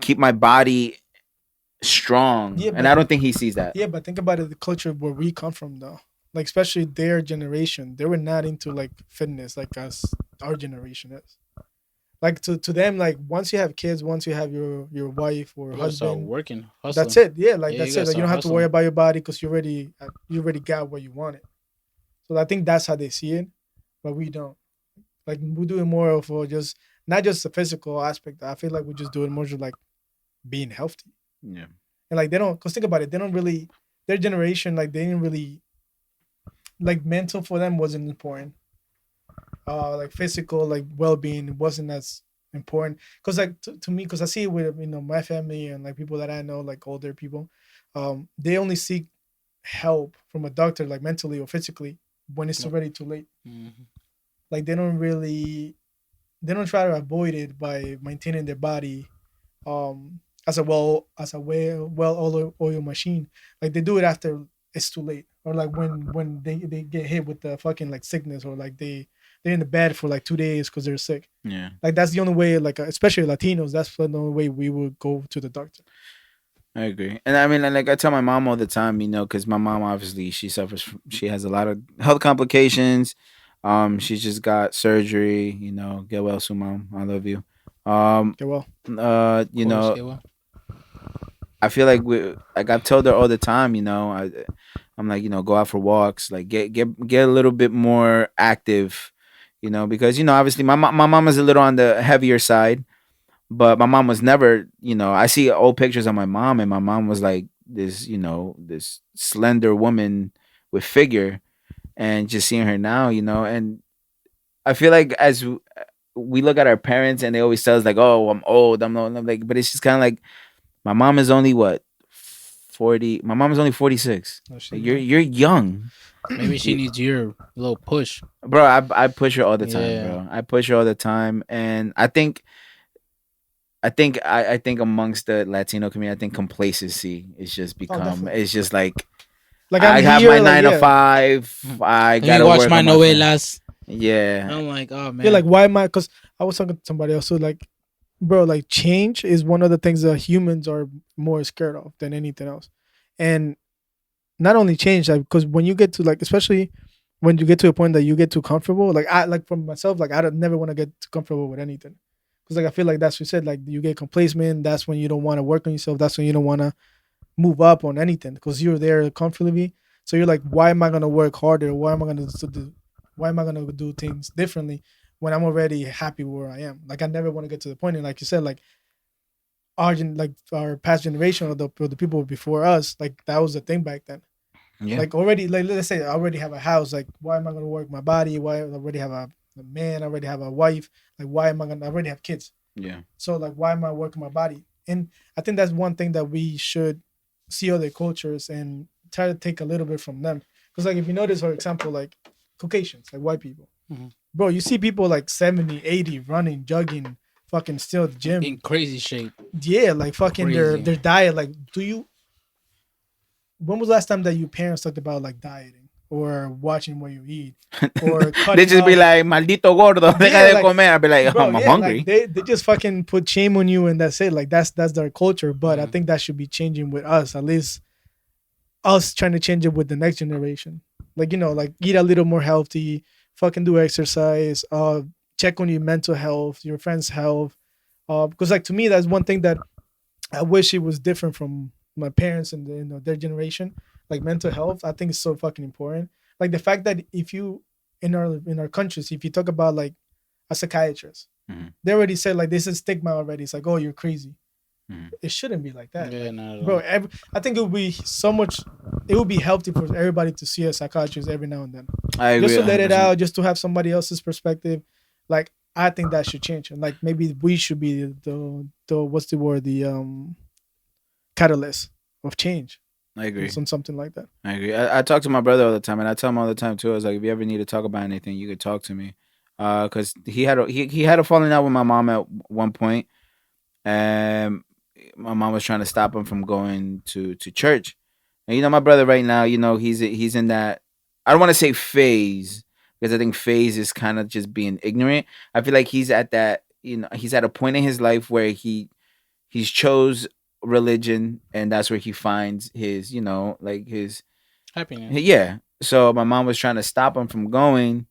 keep my body strong. Yeah, and but- I don't think he sees that. Yeah, but think about it, the culture where we come from though. Like especially their generation, they were not into like fitness like us, our generation is. Like to them, like once you have kids, once you have your wife or You gotta start husband, working, hustling. that's it. Yeah, like Yeah, that's you it. gotta Like, you don't start have to worry hustling. about your body because you already got what you wanted. So I think that's how they see it, but we don't. Like we're doing more of just not just the physical aspect. I feel like we just do it more just like being healthy. Yeah. And like they don't, cause think about it, they don't really, their generation, like they didn't really, like mental for them wasn't important. Like physical, like well-being wasn't as important. Cause like to me, cause I see it with my family and like people that I know, like older people, they only seek help from a doctor, like mentally or physically, when it's already too late. Mhm. Like they don't try to avoid it by maintaining their body as a oiled machine. Like they do it after it's too late, or like when they get hit with the fucking like sickness, or like they're in the bed for like 2 days because they're sick. Yeah. Like that's the only way, like especially Latinos, that's the only way we would go to the doctor. I agree. And I mean, like I tell my mom all the time, because my mom obviously she she has a lot of health complications. She's just got surgery. Get well soon, mom. I love you. Okay, well, Of course, yeah, well. I feel like I've told her all the time. I'm like, go out for walks, like get a little bit more active, because obviously my mom is a little on the heavier side. But my mom was never, I see old pictures of my mom, and my mom was like this, this slender woman with figure, and just seeing her now, and I feel like as we look at our parents, and they always tell us like, "Oh, I'm old, I'm old," and I'm like, but it's just kind of like my mom is only what 40. My mom is only 46. no shit, Like, you're young, Maybe she needs your little push. bro. I push her all the time, Yeah. bro. I push her all the time, and I think amongst the Latino community, I think complacency is just become. definitely. It's just like like I I'm have here, my like, 9 to yeah. 5. I Let gotta me watch work my on family. novelas. Yeah, I'm like, oh man. Yeah, like why am I? Because I was talking to somebody else who like, bro, like change is one of the things that humans are more scared of than anything else, and not only change, like because when you get to like, especially when you get to a point that you get too comfortable, like I like for myself, like I don't never want to get too comfortable with anything, because like I feel like that's what you said, like you get complacent. That's when you don't want to work on yourself. That's when you don't want to move up on anything because you're there comfortably. So you're like, why am I gonna work harder? Why am I gonna do things differently when I'm already happy where I am? Like I never want to get to the point. And like you said, like our past generation or the people before us, like that was the thing back then. yeah, Like already, like let's say I already have a house. Like why am I gonna work my body? Why I already have a man? I already have a wife. Like why am I gonna? I already have kids. yeah, So like why am I working my body? And I think that's one thing that we should see other cultures and try to take a little bit from them. Because like if you notice, for example, like Caucasians, like white people, Mhm. bro, you see people like 70, 80 running, jogging, fucking still at the gym. in crazy shape. Yeah, like fucking their Crazy. diet. Like, when was the last time that your parents talked about like dieting? or watching what you eat or They cutting just be off. like, maldito gordo, deja Yeah, de like, comer. I'd be like, bro, I'm yeah, hungry. like they just fucking put shame on you and that's it. Like that's their culture. But I Mhm. think that should be changing with us, at least us trying to change it with the next generation. Like, like eat a little more healthy, fucking do exercise, check on your mental health, your friends' health. Because like to me, that's one thing that I wish it was different from my parents and their generation. Like mental health, I think is so fucking important. Like the fact that if you in our countries, if you talk about like a psychiatrist, Mhm. they already said like this is stigma already. It's like, oh, you're crazy. Mhm. It shouldn't be like that. Yeah, Like, not at bro, all. I think it would be so much. It would be healthy for everybody to see a psychiatrist every now and then, I just agree to let it 100%. out, just to have somebody else's perspective. Like I think that should change, and like maybe we should be the what's the word, the catalyst of change I agree. on something like that. I agree. I talk to my brother all the time, and I tell him all the time too. I was like, if you ever need to talk about anything, you could talk to me. Cause he had a falling out with my mom at one point, and my mom was trying to stop him from going to church. And my brother right now, he's in that. I don't want to say phase because I think phase is kind of just being ignorant. I feel like he's at that. He's at a point in his life where he's chose religion, and that's where he finds his, like his Happiness. yeah. So my mom was trying to stop him from going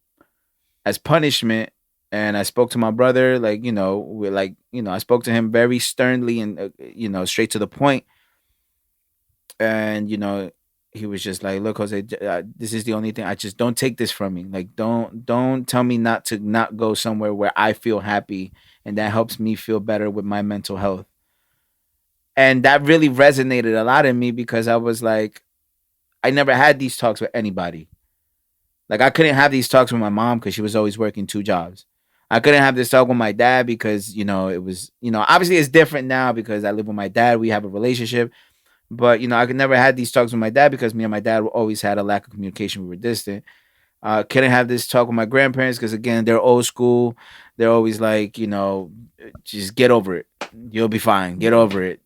as punishment, and I spoke to my brother, like, I spoke to him very sternly and straight to the point, and he was just like, look, Jose, this is the only thing. I just don't take this from me. Like, don't tell me not to not go somewhere where I feel happy and that helps me feel better with my mental health. And that really resonated a lot in me because I was like, I never had these talks with anybody. Like, I couldn't have these talks with my mom because she was always working 2 jobs. I couldn't have this talk with my dad because, it was, obviously it's different now because I live with my dad. We have a relationship. But, I could never had these talks with my dad because me and my dad always had a lack of communication. We were distant. Couldn't have this talk with my grandparents because, again, they're old school. They're always like, just get over it. You'll be fine. Get over it.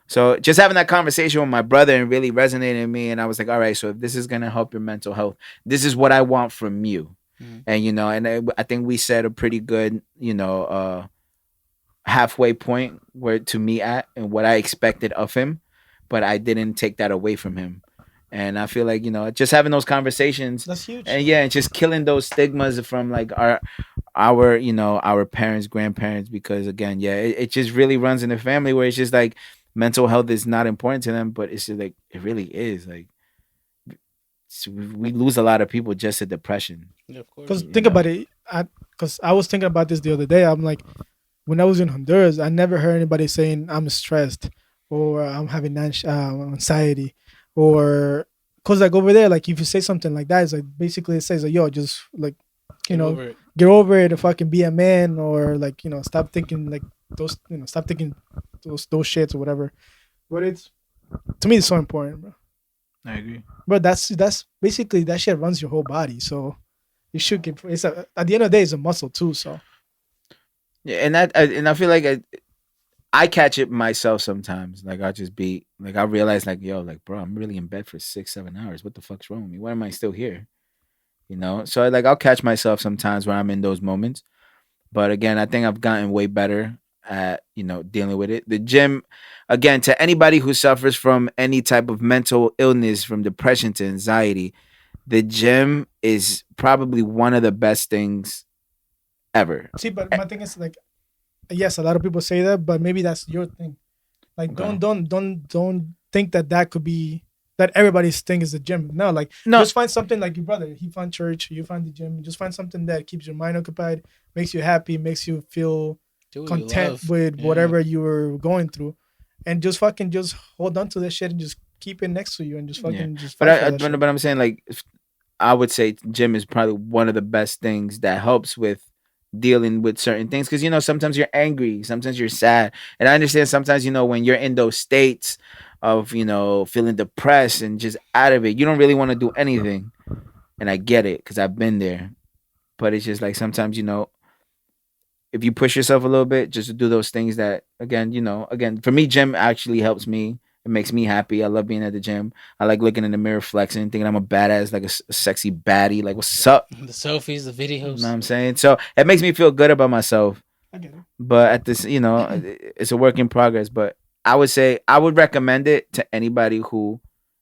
So just having that conversation with my brother and really resonated in me. And I was like, all right, so if this is going to help your mental health, this is what I want from you. Mhm. And, I think we set a pretty good, halfway point where to me at and what I expected of him, but I didn't take that away from him. And I feel like, just having those conversations That's huge. and yeah, and just killing those stigmas from like our parents, grandparents, because again, yeah, it just really runs in the family where it's just like mental health is not important to them, but it's just like it really is. Like we lose a lot of people just to depression. Yeah, of course. Because You think know? about it, because I was thinking about this the other day. I'm like, when I was in Honduras, I never heard anybody saying I'm stressed or I'm having anxiety, or because like over there, like if you say something like that, it's like basically it says like, yo, just like, Get over it. get over it and fucking be a man, or like, stop thinking like those, stop thinking those shits or whatever. But it's, to me, it's so important, bro. I agree. But that's basically that shit runs your whole body, so you should get. At the end of the day, it's a muscle too. So Yeah, and I feel like I catch it myself sometimes. Like I'll just be like I realize like, yo, like bro, I'm really in bed for 6, 7 hours. What the fuck's wrong with me? Why am I still here? So like I'll catch myself sometimes when I'm in those moments. But again, I think I've gotten way better at dealing with it. The gym, again, to anybody who suffers from any type of mental illness, from depression to anxiety, the gym is probably one of the best things ever. see, but my thing is like, yes, a lot of people say that, but maybe that's your thing. Like, Okay. don't think that could be that everybody's thing is the gym. No, like No, just find something like your brother. He found church, you find the gym. Just find something that keeps your mind occupied, makes you happy, makes you feel Do what you content love. with Yeah. whatever you were going through, and just fucking just hold on to that shit and just keep it next to you and just fucking just but fight for that shit. but I'm saying like I would say gym is probably one of the best things that helps with dealing with certain things because sometimes you're angry, sometimes you're sad, and I understand sometimes when you're in those states of feeling depressed and just out of it, you don't really want to do anything, and I get it because I've been there, but it's just like sometimes if you push yourself a little bit just to do those things that again for me gym actually helps me It makes me happy. I love being at the gym. I like looking in the mirror, flexing, thinking I'm a badass, like a sexy baddie. Like, what's up? The selfies, the You videos. know what I'm saying? So it makes me feel good about myself. I get it. But at this, it's a work in progress. But I would say I would recommend it to anybody who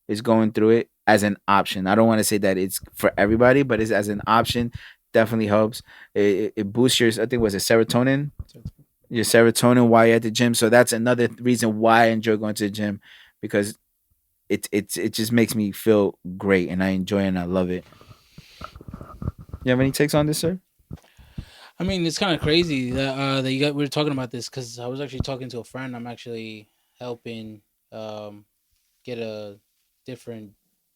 is going through it as an option. I don't want to say that it's for everybody, but it's as an option. Definitely helps. It boosts your, I think, was it serotonin? Your serotonin while you're at the gym. So that's another reason why I enjoy going to the gym, because it just makes me feel great, and I enjoy it and I love it. You have any takes on this, sir? I mean, it's kind of crazy that we were talking about this because I was actually talking to a friend. I'm actually helping get a different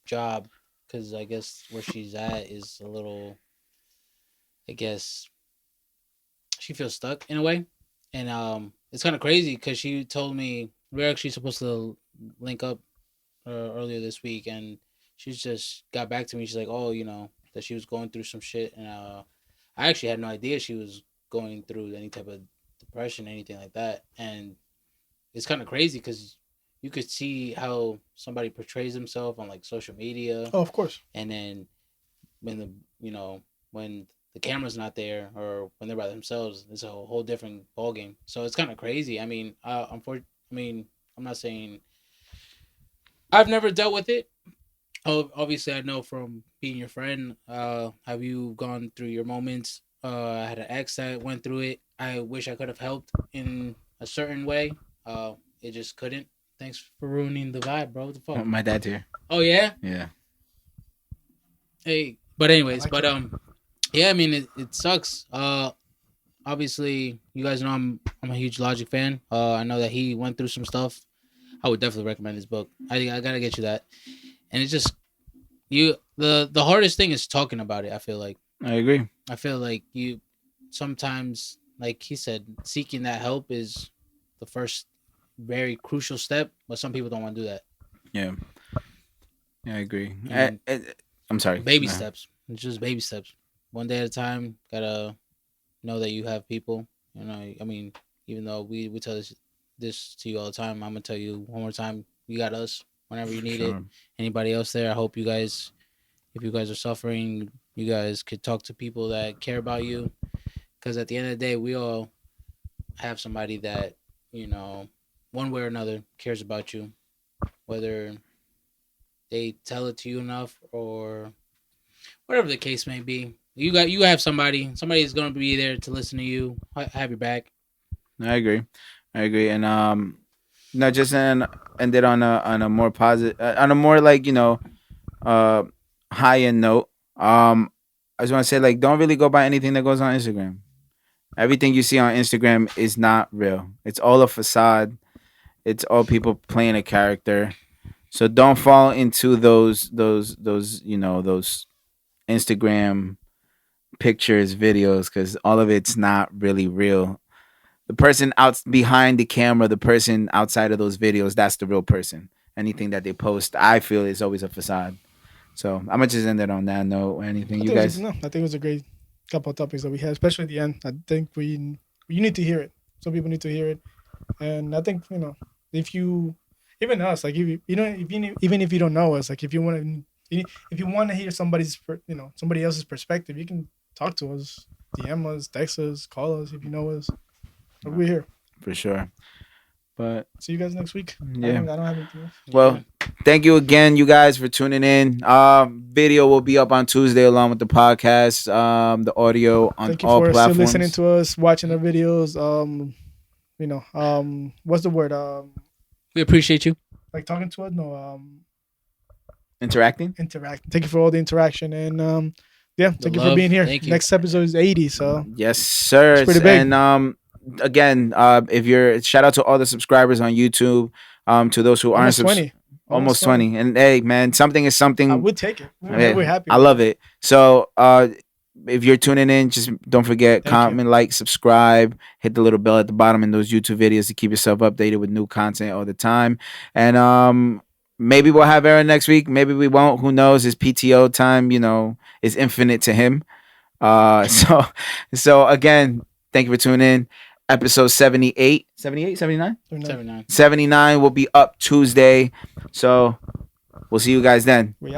job because I guess where she's at is a little, I guess she feels stuck in a way, and it's kind of crazy because she told me we are actually supposed to link up earlier this week, and she just got back to me. She's like, oh, that she was going through some shit, and I actually had no idea she was going through any type of depression, anything like that. And it's kind of crazy because you could see how somebody portrays himself on like social media, Oh, of course. and then when when the camera's not there or when they're by themselves, it's a whole different ballgame. So it's kind of crazy. I mean, I'm not saying I've never dealt with it. Oh, obviously, I know from being your friend. Have you gone through your moments? I had an ex that went through it. I wish I could have helped in a certain way. It just couldn't. Thanks for ruining the vibe, bro. What the fuck? My dad's here. Oh yeah. Yeah. Hey, but anyways, I like it. yeah. I mean, it sucks. Obviously, you guys know I'm a huge Logic fan. I know that he went through some stuff. I would definitely recommend his book. I gotta get you that. And it's just the hardest thing is talking about it. I feel like you sometimes, like he said, seeking that help is the first very crucial step, but some people don't want to do that. Yeah. Yeah, I agree. And I'm sorry. baby Nah. steps. It's just baby steps. One day at a time. Gotta know that you have people. I mean, even though we tell this to you all the time, I'm gonna tell you one more time. You got us whenever you need it. Sure. Anybody else there? I hope you guys, if you guys are suffering, you guys could talk to people that care about you. Because at the end of the day, we all have somebody that, one way or another cares about you. Whether they tell it to you enough or whatever the case may be. You have somebody's gonna be there to listen to you, have your back. I agree. And no, just end it on a more positive, on a more like high end note. I just want to say, like, don't really go by anything that goes on Instagram. Everything you see on Instagram is not real. It's all a facade. It's all people playing a character. So don't fall into those Instagram pictures, videos, because all of it's not really real. The person out behind the camera, the person outside of those videos, that's the real person. Anything that they post, I feel, is always a facade. So I'm gonna just end it on that note. Anything you guys? I think it was a great couple of topics that we had, especially at the end. I think you need to hear it. Some people need to hear it, and I think if you, even us, like if even if you don't know us, like if you want to hear somebody else's perspective, you can talk to us, DM us, text us, call us if you know us. But we're here for sure. But see you guys next week. Yeah. I don't have anything else. Well, thank you again, you guys, for tuning in. Video will be up on Tuesday along with the podcast. The audio on Thank you all for platforms. still listening to us, watching our videos. What's the word? We appreciate you. Like talking to us? No. Interacting. Thank you for all the interaction and thank you for love. being here. Thank you. Next episode is 80, so Yes, sir. It's pretty big. And again, if you're shout out to all the subscribers on YouTube. To those who aren't almost 20. almost 20. And hey, man, something is something. I would take it. Yeah, We're happy. I love it. So if you're tuning in, just don't forget, Thank comment, like, subscribe, hit the little bell at the bottom in those YouTube videos to keep yourself updated with new content all the time. And maybe we'll have Aaron next week. Maybe we won't. Who knows? His PTO time, is infinite to him. So again, thank you for tuning in. episode 78, 78, 79? 79. 79 will be up Tuesday. So we'll see you guys then. We